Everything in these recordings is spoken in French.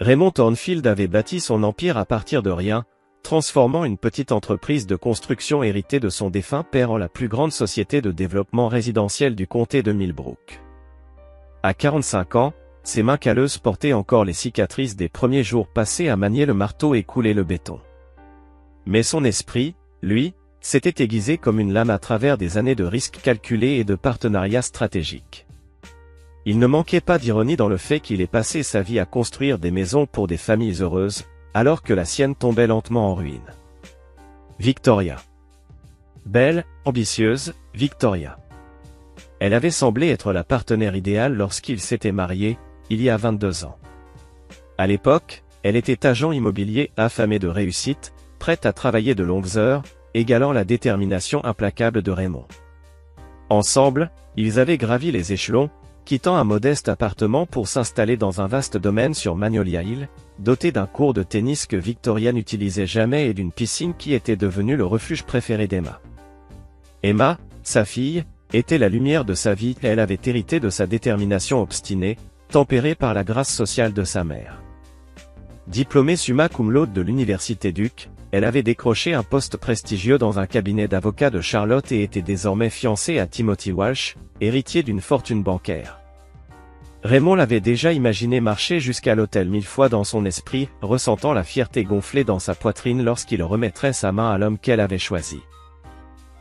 Raymond Thornfield avait bâti son empire à partir de rien, transformant une petite entreprise de construction héritée de son défunt père en la plus grande société de développement résidentiel du comté de Millbrook. À 45 ans, ses mains calleuses portaient encore les cicatrices des premiers jours passés à manier le marteau et couler le béton. Mais son esprit, lui, s'était aiguisé comme une lame à travers des années de risques calculés et de partenariats stratégiques. Il ne manquait pas d'ironie dans le fait qu'il ait passé sa vie à construire des maisons pour des familles heureuses, alors que la sienne tombait lentement en ruine. Victoria. Belle, ambitieuse, Victoria. Elle avait semblé être la partenaire idéale lorsqu'ils s'étaient mariés, il y a 22 ans. À l'époque, elle était agent immobilier affamé de réussite, prête à travailler de longues heures, égalant la détermination implacable de Raymond. Ensemble, ils avaient gravi les échelons, quittant un modeste appartement pour s'installer dans un vaste domaine sur Magnolia Hill, doté d'un court de tennis que Victoria n'utilisait jamais et d'une piscine qui était devenue le refuge préféré d'Emma. Emma, sa fille, était la lumière de sa vie et elle avait hérité de sa détermination obstinée, tempérée par la grâce sociale de sa mère. Diplômée summa cum laude de l'université Duke, elle avait décroché un poste prestigieux dans un cabinet d'avocats de Charlotte et était désormais fiancée à Timothy Walsh, héritier d'une fortune bancaire. Raymond l'avait déjà imaginé marcher jusqu'à l'hôtel 1000 fois dans son esprit, ressentant la fierté gonfler dans sa poitrine lorsqu'il remettrait sa main à l'homme qu'elle avait choisi.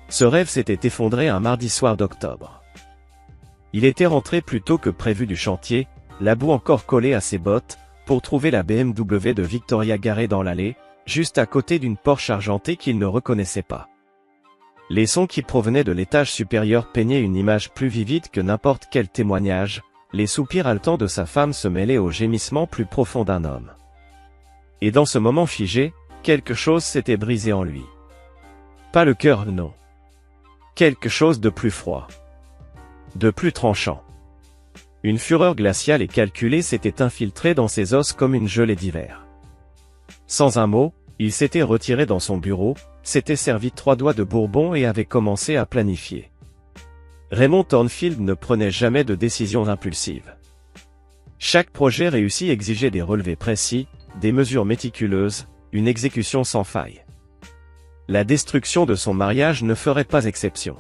Ce rêve s'était effondré un mardi soir d'octobre. Il était rentré plus tôt que prévu du chantier, la boue encore collée à ses bottes, pour trouver la BMW de Victoria garée dans l'allée, juste à côté d'une Porsche argentée qu'il ne reconnaissait pas. Les sons qui provenaient de l'étage supérieur peignaient une image plus vivide que n'importe quel témoignage, les soupirs haletants de sa femme se mêlaient aux gémissements plus profonds d'un homme. Et dans ce moment figé, quelque chose s'était brisé en lui. Pas le cœur, non. Quelque chose de plus froid. De plus tranchant. Une fureur glaciale et calculée s'était infiltrée dans ses os comme une gelée d'hiver. Sans un mot, il s'était retiré dans son bureau, s'était servi 3 doigts de bourbon et avait commencé à planifier. Raymond Thornfield ne prenait jamais de décisions impulsives. Chaque projet réussi exigeait des relevés précis, des mesures méticuleuses, une exécution sans faille. La destruction de son mariage ne ferait pas exception.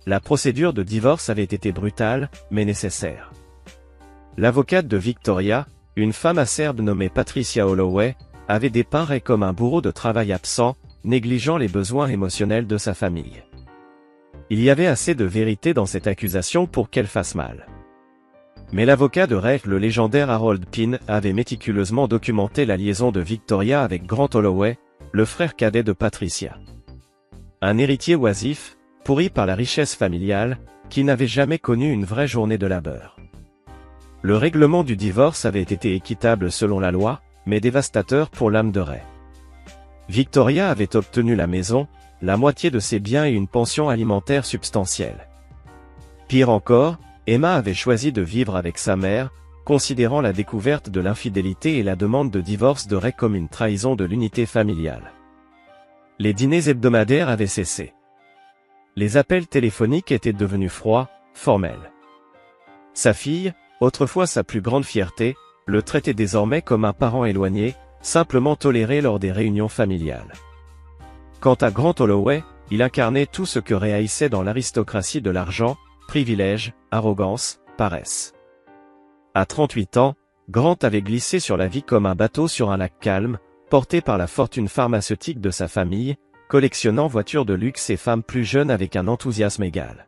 La procédure de divorce avait été brutale, mais nécessaire. L'avocate de Victoria, une femme acerbe nommée Patricia Holloway, avait dépeint Ray comme un bourreau de travail absent, négligeant les besoins émotionnels de sa famille. Il y avait assez de vérité dans cette accusation pour qu'elle fasse mal. Mais l'avocat de Ray, le légendaire Harold Pine, avait méticuleusement documenté la liaison de Victoria avec Grant Holloway, le frère cadet de Patricia. Un héritier oisif, pourri par la richesse familiale, qui n'avait jamais connu une vraie journée de labeur. Le règlement du divorce avait été équitable selon la loi, mais dévastateur pour l'âme de Ray. Victoria avait obtenu la maison, la moitié de ses biens et une pension alimentaire substantielle. Pire encore, Emma avait choisi de vivre avec sa mère, considérant la découverte de l'infidélité et la demande de divorce de Ray comme une trahison de l'unité familiale. Les dîners hebdomadaires avaient cessé. Les appels téléphoniques étaient devenus froids, formels. Sa fille, autrefois sa plus grande fierté, le traitait désormais comme un parent éloigné, simplement toléré lors des réunions familiales. Quant à Grant Holloway, il incarnait tout ce que Ray haïssait dans l'aristocratie de l'argent, privilège, arrogance, paresse. À 38 ans, Grant avait glissé sur la vie comme un bateau sur un lac calme, porté par la fortune pharmaceutique de sa famille, collectionnant voitures de luxe et femmes plus jeunes avec un enthousiasme égal.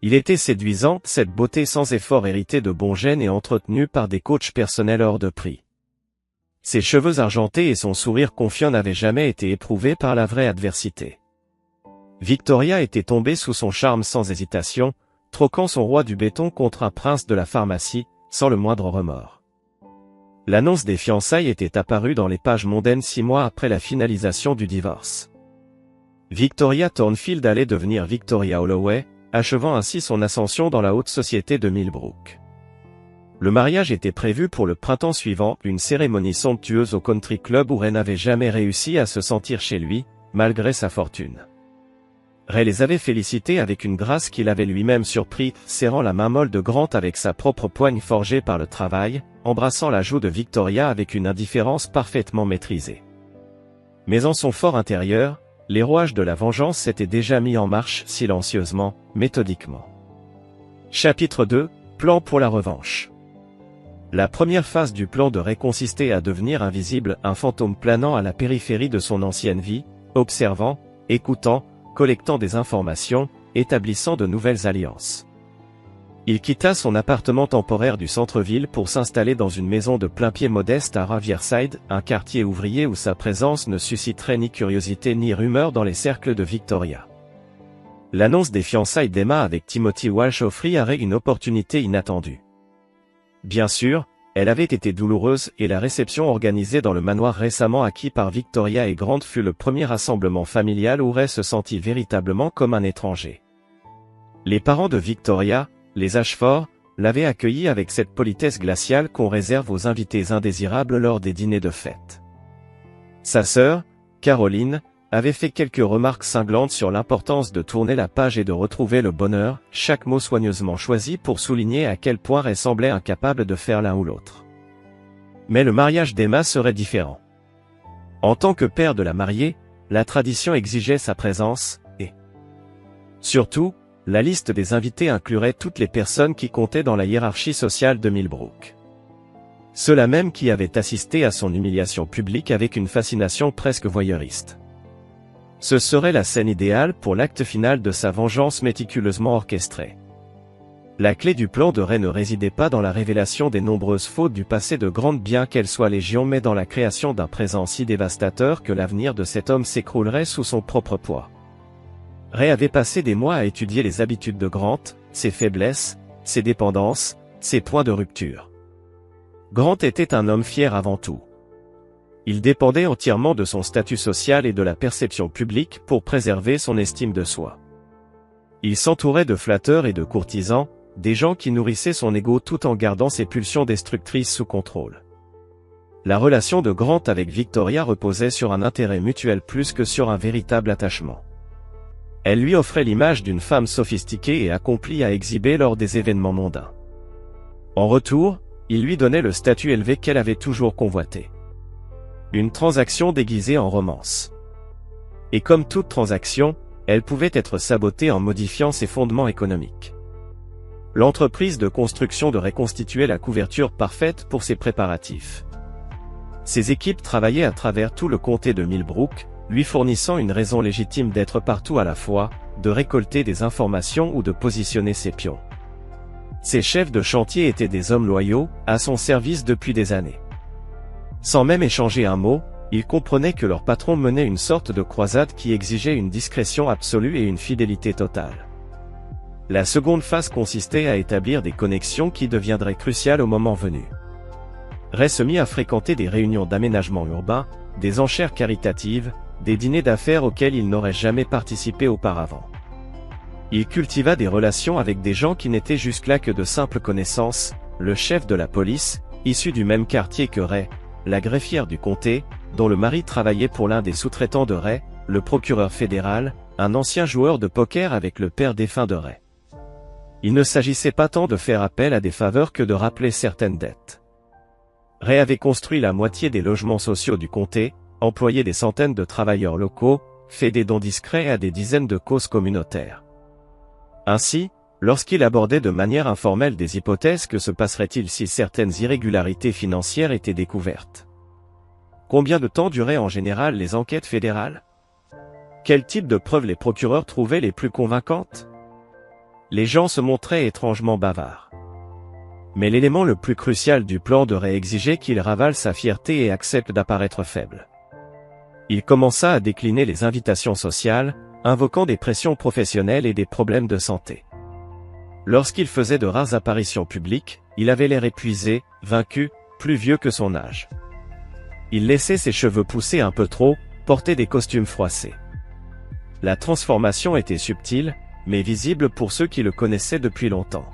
Il était séduisant, cette beauté sans effort héritée de bons gènes et entretenue par des coachs personnels hors de prix. Ses cheveux argentés et son sourire confiant n'avaient jamais été éprouvés par la vraie adversité. Victoria était tombée sous son charme sans hésitation, troquant son roi du béton contre un prince de la pharmacie, sans le moindre remords. L'annonce des fiançailles était apparue dans les pages mondaines 6 mois après la finalisation du divorce. Victoria Thornfield allait devenir Victoria Holloway, achevant ainsi son ascension dans la haute société de Millbrook. Le mariage était prévu pour le printemps suivant, une cérémonie somptueuse au country club où Ray n'avait jamais réussi à se sentir chez lui, malgré sa fortune. Ray les avait félicités avec une grâce qui l'avait lui-même surpris, serrant la main molle de Grant avec sa propre poigne forgée par le travail, embrassant la joue de Victoria avec une indifférence parfaitement maîtrisée. Mais en son fort intérieur, les rouages de la vengeance s'étaient déjà mis en marche silencieusement, méthodiquement. Chapitre 2, Plan pour la revanche. La première phase du plan de Ray consistait à devenir invisible, un fantôme planant à la périphérie de son ancienne vie, observant, écoutant, collectant des informations, établissant de nouvelles alliances. Il quitta son appartement temporaire du centre-ville pour s'installer dans une maison de plain-pied modeste à Riverside, un quartier ouvrier où sa présence ne susciterait ni curiosité ni rumeur dans les cercles de Victoria. L'annonce des fiançailles d'Emma avec Timothy Walsh offrit à Ray une opportunité inattendue. Bien sûr, elle avait été douloureuse et la réception organisée dans le manoir récemment acquis par Victoria et Grant fut le premier rassemblement familial où Ray se sentit véritablement comme un étranger. Les parents de Victoria, les Ashford, l'avaient accueilli avec cette politesse glaciale qu'on réserve aux invités indésirables lors des dîners de fête. Sa sœur, Caroline, avait fait quelques remarques cinglantes sur l'importance de tourner la page et de retrouver le bonheur, chaque mot soigneusement choisi pour souligner à quel point Ray semblait incapable de faire l'un ou l'autre. Mais le mariage d'Emma serait différent. En tant que père de la mariée, la tradition exigeait sa présence, et surtout, la liste des invités inclurait toutes les personnes qui comptaient dans la hiérarchie sociale de Millbrook. Ceux-là même qui avaient assisté à son humiliation publique avec une fascination presque voyeuriste. Ce serait la scène idéale pour l'acte final de sa vengeance méticuleusement orchestrée. La clé du plan de Ray ne résidait pas dans la révélation des nombreuses fautes du passé de Grant bien qu'elles soient légion mais dans la création d'un présent si dévastateur que l'avenir de cet homme s'écroulerait sous son propre poids. Ray avait passé des mois à étudier les habitudes de Grant, ses faiblesses, ses dépendances, ses points de rupture. Grant était un homme fier avant tout. Il dépendait entièrement de son statut social et de la perception publique pour préserver son estime de soi. Il s'entourait de flatteurs et de courtisans, des gens qui nourrissaient son ego tout en gardant ses pulsions destructrices sous contrôle. La relation de Grant avec Victoria reposait sur un intérêt mutuel plus que sur un véritable attachement. Elle lui offrait l'image d'une femme sophistiquée et accomplie à exhiber lors des événements mondains. En retour, il lui donnait le statut élevé qu'elle avait toujours convoité. Une transaction déguisée en romance. Et comme toute transaction, elle pouvait être sabotée en modifiant ses fondements économiques. L'entreprise de construction de Ray constituait la couverture parfaite pour ses préparatifs. Ses équipes travaillaient à travers tout le comté de Millbrook, lui fournissant une raison légitime d'être partout à la fois, de récolter des informations ou de positionner ses pions. Ses chefs de chantier étaient des hommes loyaux, à son service depuis des années. Sans même échanger un mot, ils comprenaient que leur patron menait une sorte de croisade qui exigeait une discrétion absolue et une fidélité totale. La seconde phase consistait à établir des connexions qui deviendraient cruciales au moment venu. Ray se mit à fréquenter des réunions d'aménagement urbain, des enchères caritatives, des dîners d'affaires auxquels il n'aurait jamais participé auparavant. Il cultiva des relations avec des gens qui n'étaient jusque-là que de simples connaissances, le chef de la police, issu du même quartier que Ray, la greffière du comté, dont le mari travaillait pour l'un des sous-traitants de Ray, le procureur fédéral, un ancien joueur de poker avec le père défunt de Ray. Il ne s'agissait pas tant de faire appel à des faveurs que de rappeler certaines dettes. Ray avait construit la moitié des logements sociaux du comté, employé des centaines de travailleurs locaux, fait des dons discrets à des dizaines de causes communautaires. Ainsi, lorsqu'il abordait de manière informelle des hypothèses que se passerait-il si certaines irrégularités financières étaient découvertes? Combien de temps duraient en général les enquêtes fédérales? Quel type de preuves les procureurs trouvaient les plus convaincantes? Les gens se montraient étrangement bavards. Mais l'élément le plus crucial du plan de Ray exigeait qu'il ravale sa fierté et accepte d'apparaître faible. Il commença à décliner les invitations sociales, invoquant des pressions professionnelles et des problèmes de santé. Lorsqu'il faisait de rares apparitions publiques, il avait l'air épuisé, vaincu, plus vieux que son âge. Il laissait ses cheveux pousser un peu trop, portait des costumes froissés. La transformation était subtile, mais visible pour ceux qui le connaissaient depuis longtemps.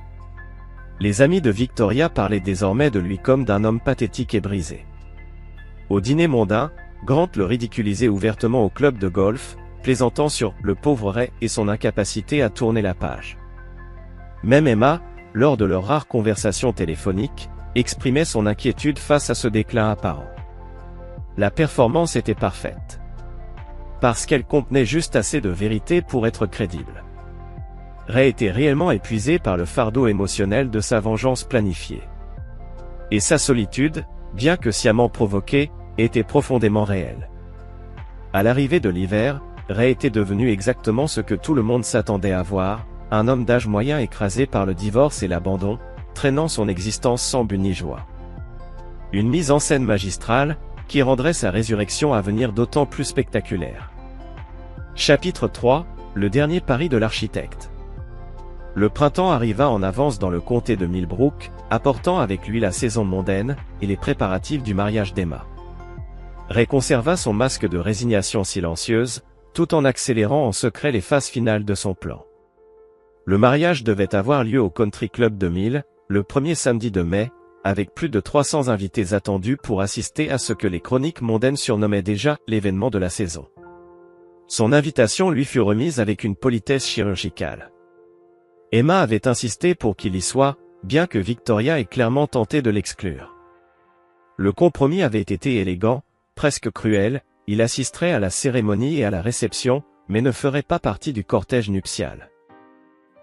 Les amis de Victoria parlaient désormais de lui comme d'un homme pathétique et brisé. Au dîner mondain, Grant le ridiculisait ouvertement au club de golf, plaisantant sur le pauvre Ray et son incapacité à tourner la page. Même Emma, lors de leur rare conversation téléphonique, exprimait son inquiétude face à ce déclin apparent. La performance était parfaite. Parce qu'elle contenait juste assez de vérité pour être crédible. Ray était réellement épuisé par le fardeau émotionnel de sa vengeance planifiée. Et sa solitude, bien que sciemment provoquée, était profondément réelle. À l'arrivée de l'hiver, Ray était devenu exactement ce que tout le monde s'attendait à voir, un homme d'âge moyen écrasé par le divorce et l'abandon, traînant son existence sans but ni joie. Une mise en scène magistrale, qui rendrait sa résurrection à venir d'autant plus spectaculaire. Chapitre 3, le dernier pari de l'architecte. Le printemps arriva en avance dans le comté de Millbrook, apportant avec lui la saison mondaine, et les préparatifs du mariage d'Emma. Ray conserva son masque de résignation silencieuse, tout en accélérant en secret les phases finales de son plan. Le mariage devait avoir lieu au Country Club de Mill, le premier samedi de mai, avec plus de 300 invités attendus pour assister à ce que les chroniques mondaines surnommaient déjà l'événement de la saison. Son invitation lui fut remise avec une politesse chirurgicale. Emma avait insisté pour qu'il y soit, bien que Victoria ait clairement tenté de l'exclure. Le compromis avait été élégant, presque cruel, il assisterait à la cérémonie et à la réception, mais ne ferait pas partie du cortège nuptial.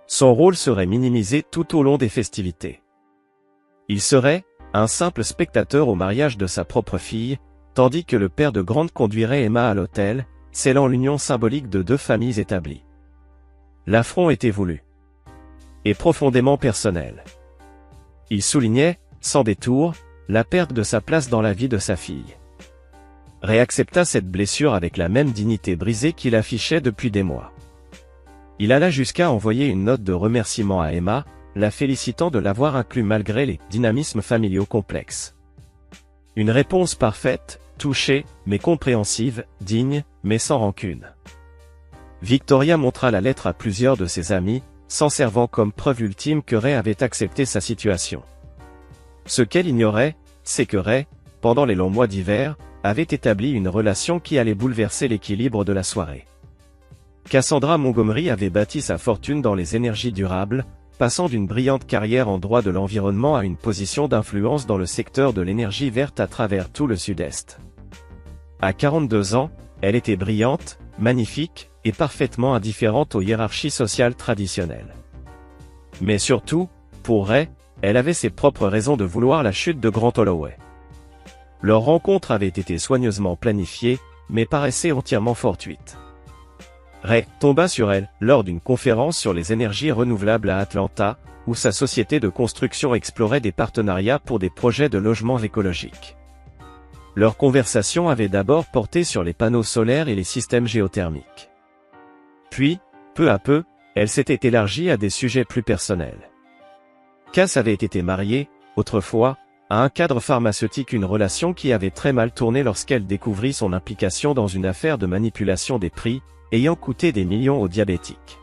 Son rôle serait minimisé tout au long des festivités. Il serait un simple spectateur au mariage de sa propre fille, tandis que le père de Grant conduirait Emma à l'hôtel, scellant l'union symbolique de deux familles établies. L'affront était voulu. Et profondément personnel. Il soulignait, sans détour, la perte de sa place dans la vie de sa fille. Ray accepta cette blessure avec la même dignité brisée qu'il affichait depuis des mois. Il alla jusqu'à envoyer une note de remerciement à Emma, la félicitant de l'avoir inclus malgré les dynamismes familiaux complexes. Une réponse parfaite, touchée, mais compréhensive, digne, mais sans rancune. Victoria montra la lettre à plusieurs de ses amis, s'en servant comme preuve ultime que Ray avait accepté sa situation. Ce qu'elle ignorait, c'est que Ray, pendant les longs mois d'hiver, avait établi une relation qui allait bouleverser l'équilibre de la soirée. Cassandra Montgomery avait bâti sa fortune dans les énergies durables, passant d'une brillante carrière en droit de l'environnement à une position d'influence dans le secteur de l'énergie verte à travers tout le Sud-Est. À 42 ans, elle était brillante, magnifique, et parfaitement indifférente aux hiérarchies sociales traditionnelles. Mais surtout, pour Ray, elle avait ses propres raisons de vouloir la chute de Grant Holloway. Leur rencontre avait été soigneusement planifiée, mais paraissait entièrement fortuite. Ray tomba sur elle lors d'une conférence sur les énergies renouvelables à Atlanta, où sa société de construction explorait des partenariats pour des projets de logements écologiques. Leur conversation avait d'abord porté sur les panneaux solaires et les systèmes géothermiques. Puis, peu à peu, elle s'était élargie à des sujets plus personnels. Cass avait été mariée, autrefois, à un cadre pharmaceutique, une relation qui avait très mal tourné lorsqu'elle découvrit son implication dans une affaire de manipulation des prix, ayant coûté des millions aux diabétiques.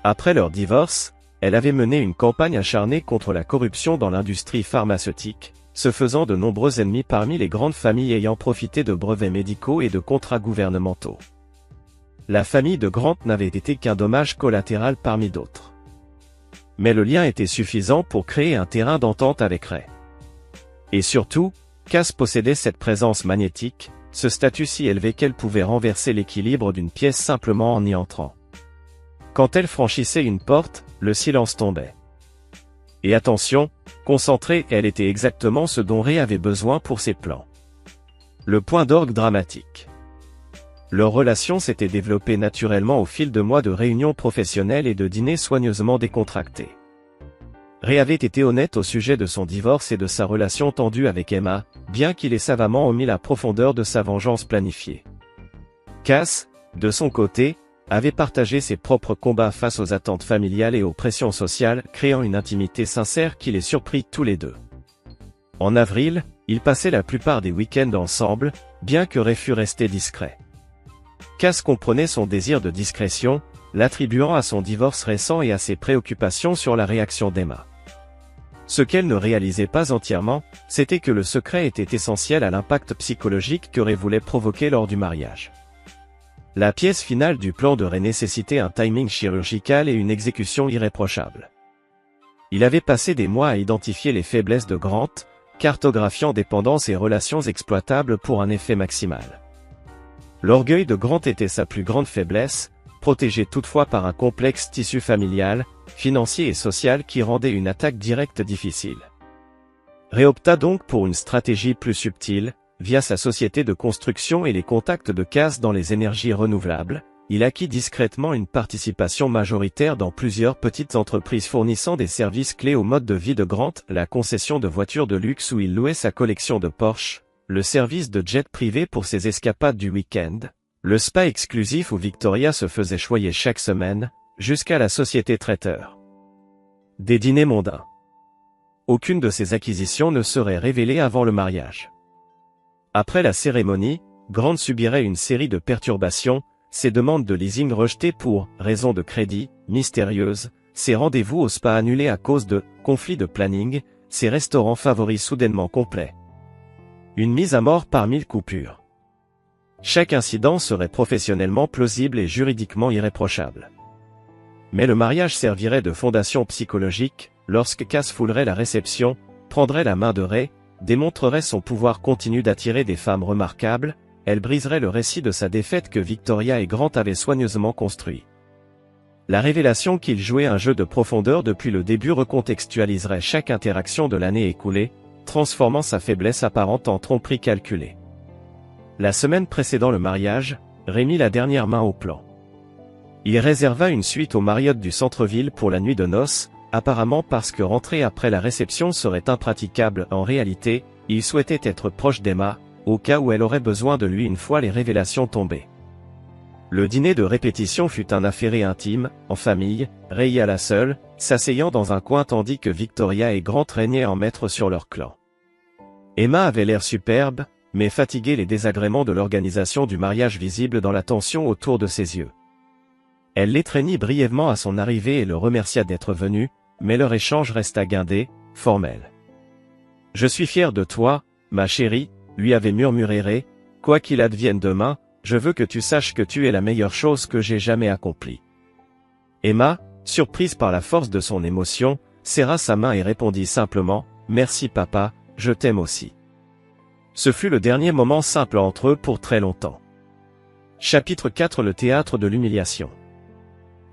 Après leur divorce, elle avait mené une campagne acharnée contre la corruption dans l'industrie pharmaceutique, se faisant de nombreux ennemis parmi les grandes familles ayant profité de brevets médicaux et de contrats gouvernementaux. La famille de Grant n'avait été qu'un dommage collatéral parmi d'autres. Mais le lien était suffisant pour créer un terrain d'entente avec Ray. Et surtout, Cass possédait cette présence magnétique, ce statut si élevé qu'elle pouvait renverser l'équilibre d'une pièce simplement en y entrant. Quand elle franchissait une porte, le silence tombait. Et attention, concentrée, elle était exactement ce dont Ray avait besoin pour ses plans. Le point d'orgue dramatique. Leur relation s'était développée naturellement au fil de mois de réunions professionnelles et de dîners soigneusement décontractés. Ray avait été honnête au sujet de son divorce et de sa relation tendue avec Emma, bien qu'il ait savamment omis la profondeur de sa vengeance planifiée. Cass, de son côté, avait partagé ses propres combats face aux attentes familiales et aux pressions sociales, créant une intimité sincère qui les surprit tous les deux. En avril, ils passaient la plupart des week-ends ensemble, bien que Ray fût resté discret. Cass comprenait son désir de discrétion, l'attribuant à son divorce récent et à ses préoccupations sur la réaction d'Emma. Ce qu'elle ne réalisait pas entièrement, c'était que le secret était essentiel à l'impact psychologique que Ray voulait provoquer lors du mariage. La pièce finale du plan de Ray nécessitait un timing chirurgical et une exécution irréprochable. Il avait passé des mois à identifier les faiblesses de Grant, cartographiant dépendances et relations exploitables pour un effet maximal. L'orgueil de Grant était sa plus grande faiblesse, protégé toutefois par un complexe tissu familial, financier et social qui rendait une attaque directe difficile. Ray opta donc pour une stratégie plus subtile, via sa société de construction et les contacts de Cass dans les énergies renouvelables. Il acquit discrètement une participation majoritaire dans plusieurs petites entreprises fournissant des services clés au mode de vie de Grant, la concession de voitures de luxe où il louait sa collection de Porsche, le service de jet privé pour ses escapades du week-end, le spa exclusif où Victoria se faisait choyer chaque semaine, jusqu'à la société traiteur. Des dîners mondains. Aucune de ces acquisitions ne serait révélée avant le mariage. Après la cérémonie, Grant subirait une série de perturbations, ses demandes de leasing rejetées pour raisons de crédit mystérieuses, ses rendez-vous au spa annulés à cause de conflits de planning, ses restaurants favoris soudainement complets. Une mise à mort par 1000 coupures. Chaque incident serait professionnellement plausible et juridiquement irréprochable. Mais le mariage servirait de fondation psychologique, lorsque Cass foulerait la réception, prendrait la main de Ray, démontrerait son pouvoir continu d'attirer des femmes remarquables, elle briserait le récit de sa défaite que Victoria et Grant avaient soigneusement construit. La révélation qu'il jouait un jeu de profondeur depuis le début recontextualiserait chaque interaction de l'année écoulée, transformant sa faiblesse apparente en tromperie calculée. La semaine précédant le mariage, Ray mit la dernière main au plan. Il réserva une suite au Marriott du centre-ville pour la nuit de noces, apparemment parce que rentrer après la réception serait impraticable. En réalité, il souhaitait être proche d'Emma, au cas où elle aurait besoin de lui une fois les révélations tombées. Le dîner de répétition fut un affairé intime, en famille, Ray y alla seul, s'asseyant dans un coin tandis que Victoria et Grant régnaient en maître sur leur clan. Emma avait l'air superbe, mais fatiguée les désagréments de l'organisation du mariage visible dans la tension autour de ses yeux. Elle l'étreignit brièvement à son arrivée et le remercia d'être venu, mais leur échange resta guindé, formel. « Je suis fier de toi, ma chérie », lui avait murmuré Ray, « quoi qu'il advienne demain, je veux que tu saches que tu es la meilleure chose que j'ai jamais accomplie. » Emma, surprise par la force de son émotion, serra sa main et répondit simplement, « Merci papa, je t'aime aussi. » Ce fut le dernier moment simple entre eux pour très longtemps. Chapitre 4 Le théâtre de l'humiliation.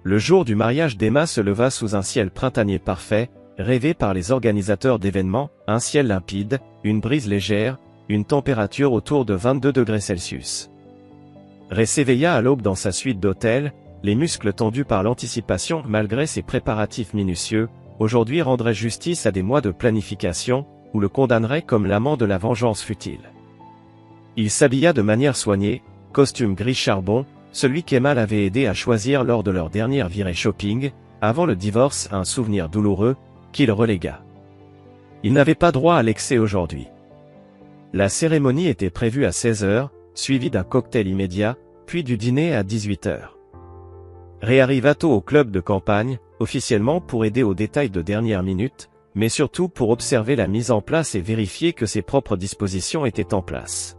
Le jour du mariage d'Emma se leva sous un ciel printanier parfait, rêvé par les organisateurs d'événements, un ciel limpide, une brise légère, une température autour de 22 degrés Celsius. Ray s'éveilla à l'aube dans sa suite d'hôtel, les muscles tendus par l'anticipation malgré ses préparatifs minutieux, aujourd'hui rendrait justice à des mois de planification, ou le condamnerait comme l'amant de la vengeance futile. Il s'habilla de manière soignée, costume gris charbon, celui qu'Emma l'avait aidé à choisir lors de leur dernière virée shopping, avant le divorce, un souvenir douloureux, qu'il relégua. Il n'avait pas droit à l'excès aujourd'hui. La cérémonie était prévue à 16h, suivie d'un cocktail immédiat, puis du dîner à 18h. Ray arriva tôt au club de campagne, officiellement pour aider aux détails de dernière minute, mais surtout pour observer la mise en place et vérifier que ses propres dispositions étaient en place.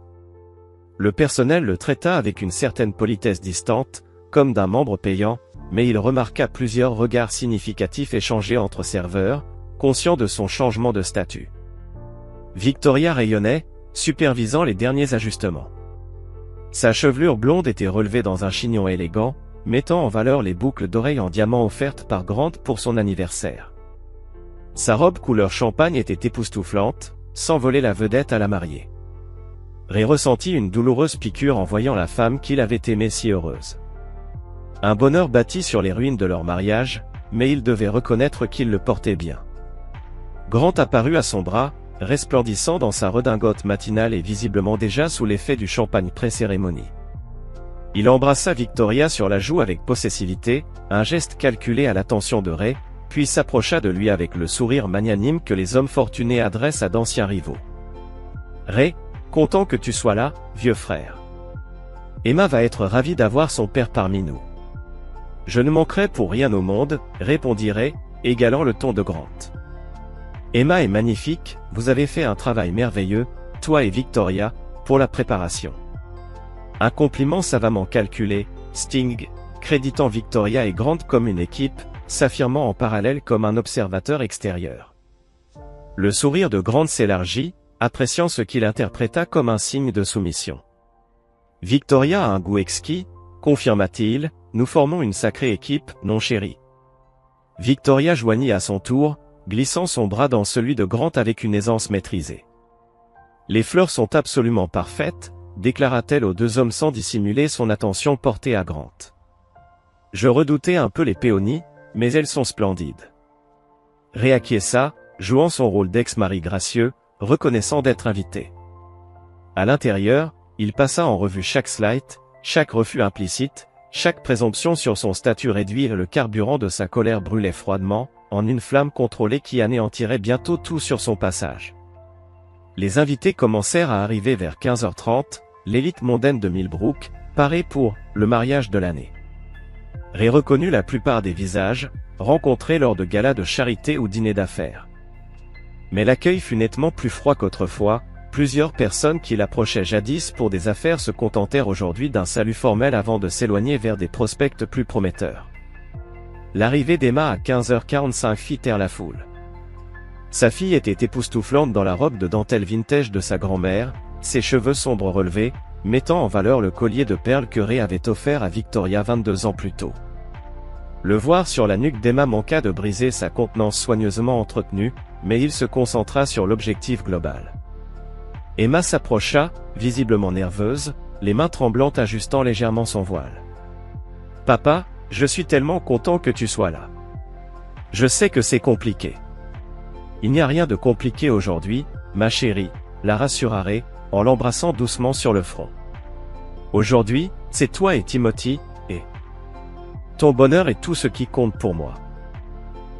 Le personnel le traita avec une certaine politesse distante, comme d'un membre payant, mais il remarqua plusieurs regards significatifs échangés entre serveurs, conscients de son changement de statut. Victoria rayonnait, supervisant les derniers ajustements. Sa chevelure blonde était relevée dans un chignon élégant, mettant en valeur les boucles d'oreilles en diamant offertes par Grant pour son anniversaire. Sa robe couleur champagne était époustouflante, sans voler la vedette à la mariée. Ray ressentit une douloureuse piqûre en voyant la femme qu'il avait aimée si heureuse. Un bonheur bâti sur les ruines de leur mariage, mais il devait reconnaître qu'il le portait bien. Grant apparut à son bras, resplendissant dans sa redingote matinale et visiblement déjà sous l'effet du champagne pré-cérémonie. Il embrassa Victoria sur la joue avec possessivité, un geste calculé à l'attention de Ray, puis s'approcha de lui avec le sourire magnanime que les hommes fortunés adressent à d'anciens rivaux. « Ray, content que tu sois là, vieux frère. Emma va être ravie d'avoir son père parmi nous. » « Je ne manquerai pour rien au monde, » répondit Ray, égalant le ton de Grant. « Emma est magnifique, vous avez fait un travail merveilleux, toi et Victoria, pour la préparation. Un compliment savamment calculé, Sting, créditant Victoria et Grant comme une équipe, s'affirmant en parallèle comme un observateur extérieur. Le sourire de Grant s'élargit, appréciant ce qu'il interpréta comme un signe de soumission. Victoria a un goût exquis, confirma-t-il, nous formons une sacrée équipe, non chérie. Victoria joignit à son tour, glissant son bras dans celui de Grant avec une aisance maîtrisée. Les fleurs sont absolument parfaites, déclara-t-elle aux deux hommes sans dissimuler son attention portée à Grant. Je redoutais un peu les péonies, mais elles sont splendides. Réacquiesça, jouant son rôle d'ex-mari gracieux, reconnaissant d'être invité. À l'intérieur, il passa en revue chaque slight, chaque refus implicite, chaque présomption sur son statut réduit et le carburant de sa colère brûlait froidement, en une flamme contrôlée qui anéantirait bientôt tout sur son passage. Les invités commencèrent à arriver vers 15h30, l'élite mondaine de Millbrook, parée pour le mariage de l'année. Ray reconnut la plupart des visages, rencontrés lors de galas de charité ou dîners d'affaires. Mais l'accueil fut nettement plus froid qu'autrefois, plusieurs personnes qui l'approchaient jadis pour des affaires se contentèrent aujourd'hui d'un salut formel avant de s'éloigner vers des prospects plus prometteurs. L'arrivée d'Emma à 15h45 fit taire la foule. Sa fille était époustouflante dans la robe de dentelle vintage de sa grand-mère, ses cheveux sombres relevés, mettant en valeur le collier de perles que Ray avait offert à Victoria 22 ans plus tôt. Le voir sur la nuque d'Emma manqua de briser sa contenance soigneusement entretenue, mais il se concentra sur l'objectif global. Emma s'approcha, visiblement nerveuse, les mains tremblantes ajustant légèrement son voile. « Papa, je suis tellement content que tu sois là. Je sais que c'est compliqué. » « Il n'y a rien de compliqué aujourd'hui, ma chérie, » la rassura Ray, en l'embrassant doucement sur le front. « Aujourd'hui, c'est toi et Timothy, et ton bonheur est tout ce qui compte pour moi. »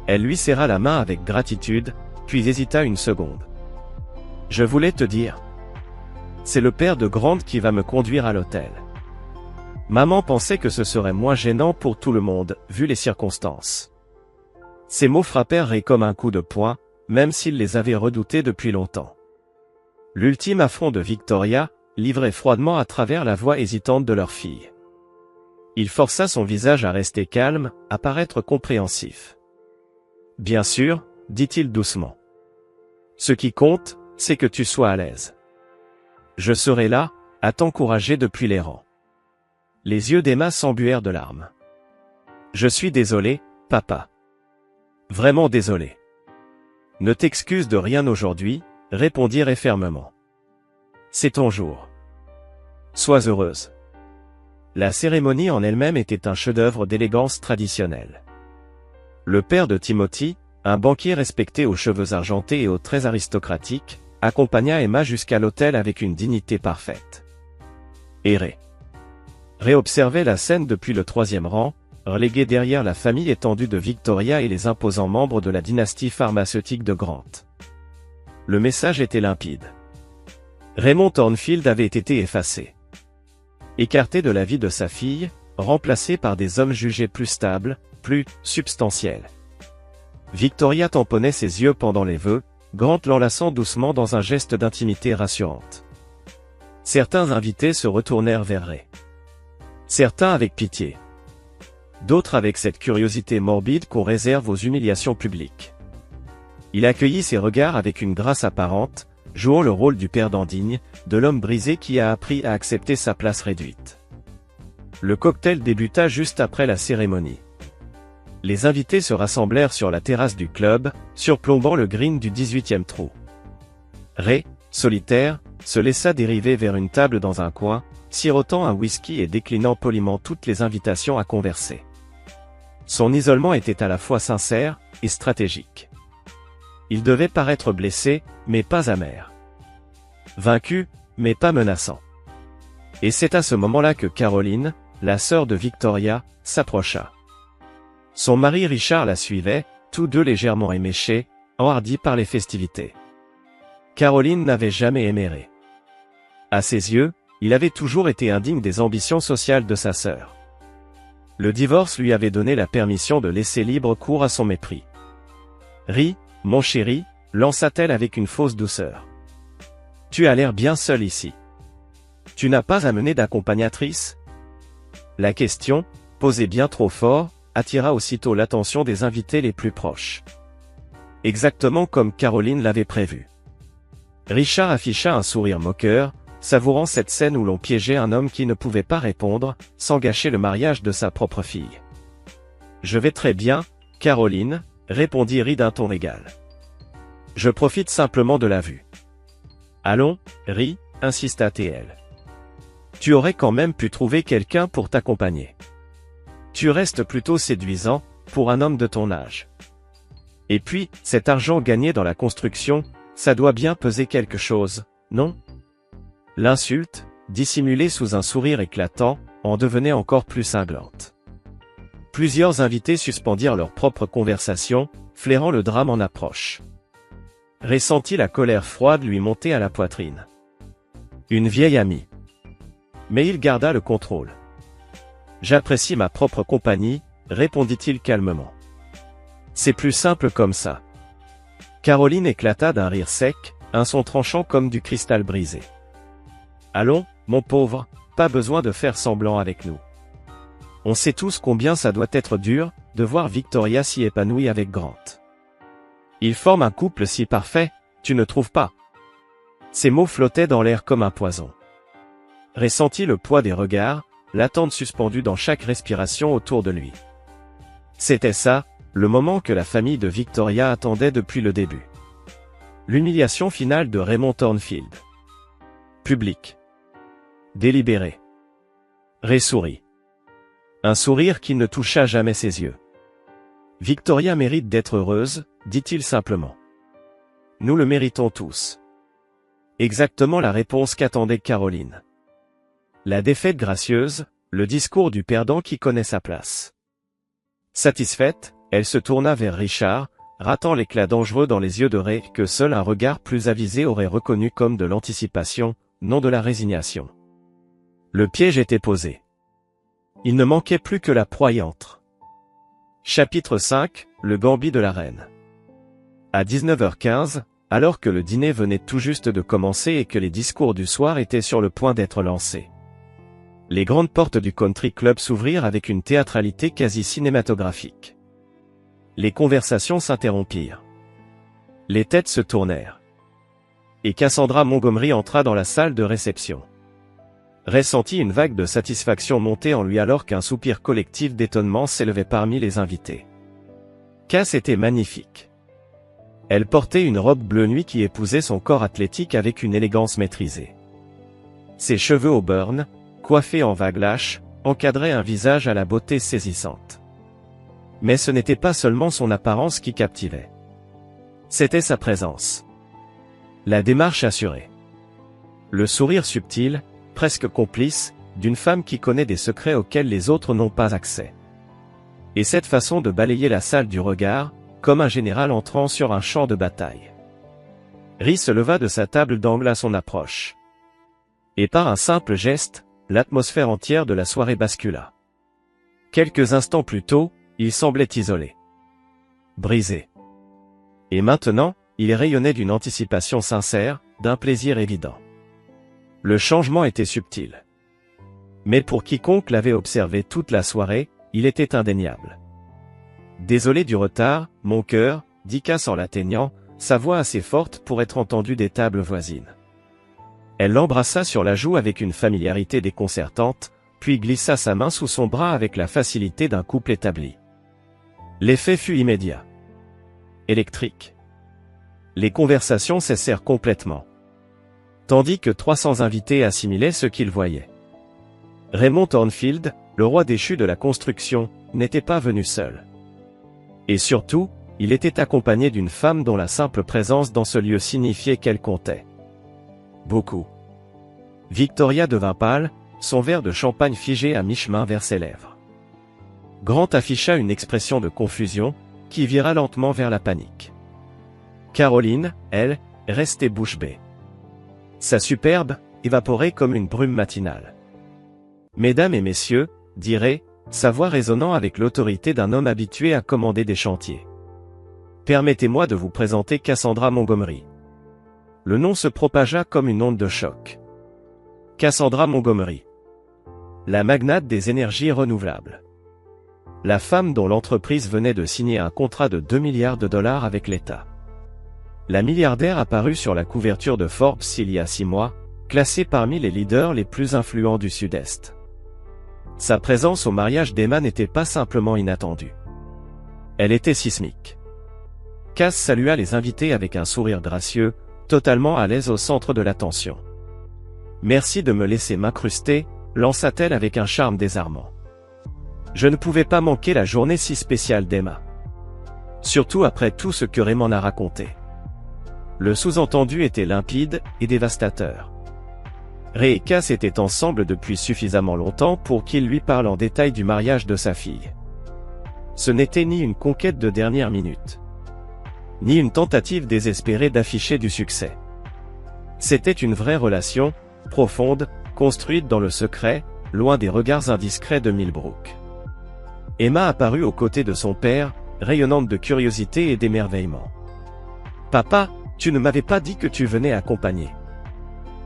Elle lui serra la main avec gratitude, puis hésita une seconde. « Je voulais te dire. C'est le père de Grant qui va me conduire à l'hôtel. Maman pensait que ce serait moins gênant pour tout le monde, vu les circonstances. » Ces mots frappèrent Ray comme un coup de poing, même s'il les avait redoutés depuis longtemps. L'ultime affront de Victoria, livré froidement à travers la voix hésitante de leur fille. Il força son visage à rester calme, à paraître compréhensif. « Bien sûr, dit-il doucement. Ce qui compte, c'est que tu sois à l'aise. Je serai là, à t'encourager depuis les rangs. » Les yeux d'Emma s'embuèrent de larmes. « Je suis désolé, papa. Vraiment désolé. » « Ne t'excuse de rien aujourd'hui, » répondit Ray fermement. « C'est ton jour. Sois heureuse. » La cérémonie en elle-même était un chef-d'œuvre d'élégance traditionnelle. Le père de Timothy, un banquier respecté aux cheveux argentés et aux traits aristocratiques, accompagna Emma jusqu'à l'hôtel avec une dignité parfaite. Et Ray observait la scène depuis le 3e rang, relégué derrière la famille étendue de Victoria et les imposants membres de la dynastie pharmaceutique de Grant. Le message était limpide. Raymond Thornfield avait été effacé. Écarté de la vie de sa fille, remplacé par des hommes jugés plus stables, plus substantiels. Victoria tamponnait ses yeux pendant les vœux, Grant l'enlaçant doucement dans un geste d'intimité rassurante. Certains invités se retournèrent vers Ray. Certains avec pitié. D'autres avec cette curiosité morbide qu'on réserve aux humiliations publiques. Il accueillit ces regards avec une grâce apparente, jouant le rôle du père d'indigne, de l'homme brisé qui a appris à accepter sa place réduite. Le cocktail débuta juste après la cérémonie. Les invités se rassemblèrent sur la terrasse du club, surplombant le green du 18e trou. Ray, solitaire, se laissa dériver vers une table dans un coin, sirotant un whisky et déclinant poliment toutes les invitations à converser. Son isolement était à la fois sincère et stratégique. Il devait paraître blessé, mais pas amer. Vaincu, mais pas menaçant. Et c'est à ce moment-là que Caroline, la sœur de Victoria, s'approcha. Son mari Richard la suivait, tous deux légèrement éméchés, enhardis par les festivités. Caroline n'avait jamais aimé Ray. À ses yeux, il avait toujours été indigne des ambitions sociales de sa sœur. Le divorce lui avait donné la permission de laisser libre cours à son mépris. « Ris, mon chéri », lança-t-elle avec une fausse douceur. « Tu as l'air bien seul ici. Tu n'as pas amené d'accompagnatrice? La question, posée bien trop fort, attira aussitôt l'attention des invités les plus proches. Exactement comme Caroline l'avait prévu. Richard afficha un sourire moqueur, savourant cette scène où l'on piégeait un homme qui ne pouvait pas répondre, sans gâcher le mariage de sa propre fille. « Je vais très bien, Caroline », répondit Ri d'un ton égal. « Je profite simplement de la vue. »« Allons, Ri », insista TL. « Tu aurais quand même pu trouver quelqu'un pour t'accompagner. Tu restes plutôt séduisant, pour un homme de ton âge. Et puis, cet argent gagné dans la construction, ça doit bien peser quelque chose, non ?» L'insulte, dissimulée sous un sourire éclatant, en devenait encore plus cinglante. Plusieurs invités suspendirent leur propre conversation, flairant le drame en approche. Ray sentit la colère froide lui monter à la poitrine. Une vieille amie. Mais il garda le contrôle. « J'apprécie ma propre compagnie », répondit-il calmement. « C'est plus simple comme ça. » Caroline éclata d'un rire sec, un son tranchant comme du cristal brisé. « Allons, mon pauvre, pas besoin de faire semblant avec nous. On sait tous combien ça doit être dur, de voir Victoria si épanouie avec Grant. Ils forment un couple si parfait, tu ne trouves pas ?» Ces mots flottaient dans l'air comme un poison. Ray sentit le poids des regards, l'attente suspendue dans chaque respiration autour de lui. C'était ça, le moment que la famille de Victoria attendait depuis le début. L'humiliation finale de Raymond Thornfield. Public. Délibéré. Ray sourit. Un sourire qui ne toucha jamais ses yeux. « Victoria mérite d'être heureuse, » dit-il simplement. « Nous le méritons tous. » Exactement la réponse qu'attendait Caroline. La défaite gracieuse, le discours du perdant qui connaît sa place. Satisfaite, elle se tourna vers Richard, ratant l'éclat dangereux dans les yeux de Ray que seul un regard plus avisé aurait reconnu comme de l'anticipation, non de la résignation. Le piège était posé. Il ne manquait plus que la proie y entre. Chapitre 5, le gambit de la reine. À 19h15, alors que le dîner venait tout juste de commencer et que les discours du soir étaient sur le point d'être lancés, les grandes portes du country club s'ouvrirent avec une théâtralité quasi cinématographique. Les conversations s'interrompirent. Les têtes se tournèrent. Et Cassandra Montgomery entra dans la salle de réception. Ray sentit une vague de satisfaction monter en lui alors qu'un soupir collectif d'étonnement s'élevait parmi les invités. Cass était magnifique. Elle portait une robe bleu nuit qui épousait son corps athlétique avec une élégance maîtrisée. Ses cheveux au burn, coiffés en vagues lâches, encadraient un visage à la beauté saisissante. Mais ce n'était pas seulement son apparence qui captivait. C'était sa présence. La démarche assurée. Le sourire subtil, presque complice, d'une femme qui connaît des secrets auxquels les autres n'ont pas accès. Et cette façon de balayer la salle du regard, comme un général entrant sur un champ de bataille. Ray se leva de sa table d'angle à son approche. Et par un simple geste, l'atmosphère entière de la soirée bascula. Quelques instants plus tôt, il semblait isolé. Brisé. Et maintenant, il rayonnait d'une anticipation sincère, d'un plaisir évident. Le changement était subtil. Mais pour quiconque l'avait observé toute la soirée, il était indéniable. « Désolé du retard, mon cœur », dit Cass en l'atteignant, sa voix assez forte pour être entendue des tables voisines. Elle l'embrassa sur la joue avec une familiarité déconcertante, puis glissa sa main sous son bras avec la facilité d'un couple établi. L'effet fut immédiat. Électrique. Les conversations cessèrent complètement. Tandis que 300 invités assimilaient ce qu'ils voyaient. Raymond Thornfield, le roi déchu de la construction, n'était pas venu seul. Et surtout, il était accompagné d'une femme dont la simple présence dans ce lieu signifiait qu'elle comptait. Beaucoup. Victoria devint pâle, son verre de champagne figé à mi-chemin vers ses lèvres. Grant afficha une expression de confusion, qui vira lentement vers la panique. Caroline, elle, restait bouche bée. Sa superbe, évaporait comme une brume matinale. « Mesdames et messieurs », dit Ray, sa voix résonnant avec l'autorité d'un homme habitué à commander des chantiers. « Permettez-moi de vous présenter Cassandra Montgomery. » Le nom se propagea comme une onde de choc. Cassandra Montgomery. La magnate des énergies renouvelables. La femme dont l'entreprise venait de signer un contrat de 2 milliards de dollars avec l'État. La milliardaire apparut sur la couverture de Forbes il y a 6 mois, classée parmi les leaders les plus influents du Sud-Est. Sa présence au mariage d'Emma n'était pas simplement inattendue. Elle était sismique. Cass salua les invités avec un sourire gracieux, totalement à l'aise au centre de l'attention. « Merci de me laisser m'incruster », lança-t-elle avec un charme désarmant. Je ne pouvais pas manquer la journée si spéciale d'Emma. Surtout après tout ce que Ray m'en a raconté. Le sous-entendu était limpide et dévastateur. Ray et Cass étaient ensemble depuis suffisamment longtemps pour qu'il lui parle en détail du mariage de sa fille. Ce n'était ni une conquête de dernière minute, ni une tentative désespérée d'afficher du succès. C'était une vraie relation, profonde, construite dans le secret, loin des regards indiscrets de Millbrook. Emma apparut aux côtés de son père, rayonnante de curiosité et d'émerveillement. « Papa, tu ne m'avais pas dit que tu venais accompagner. »«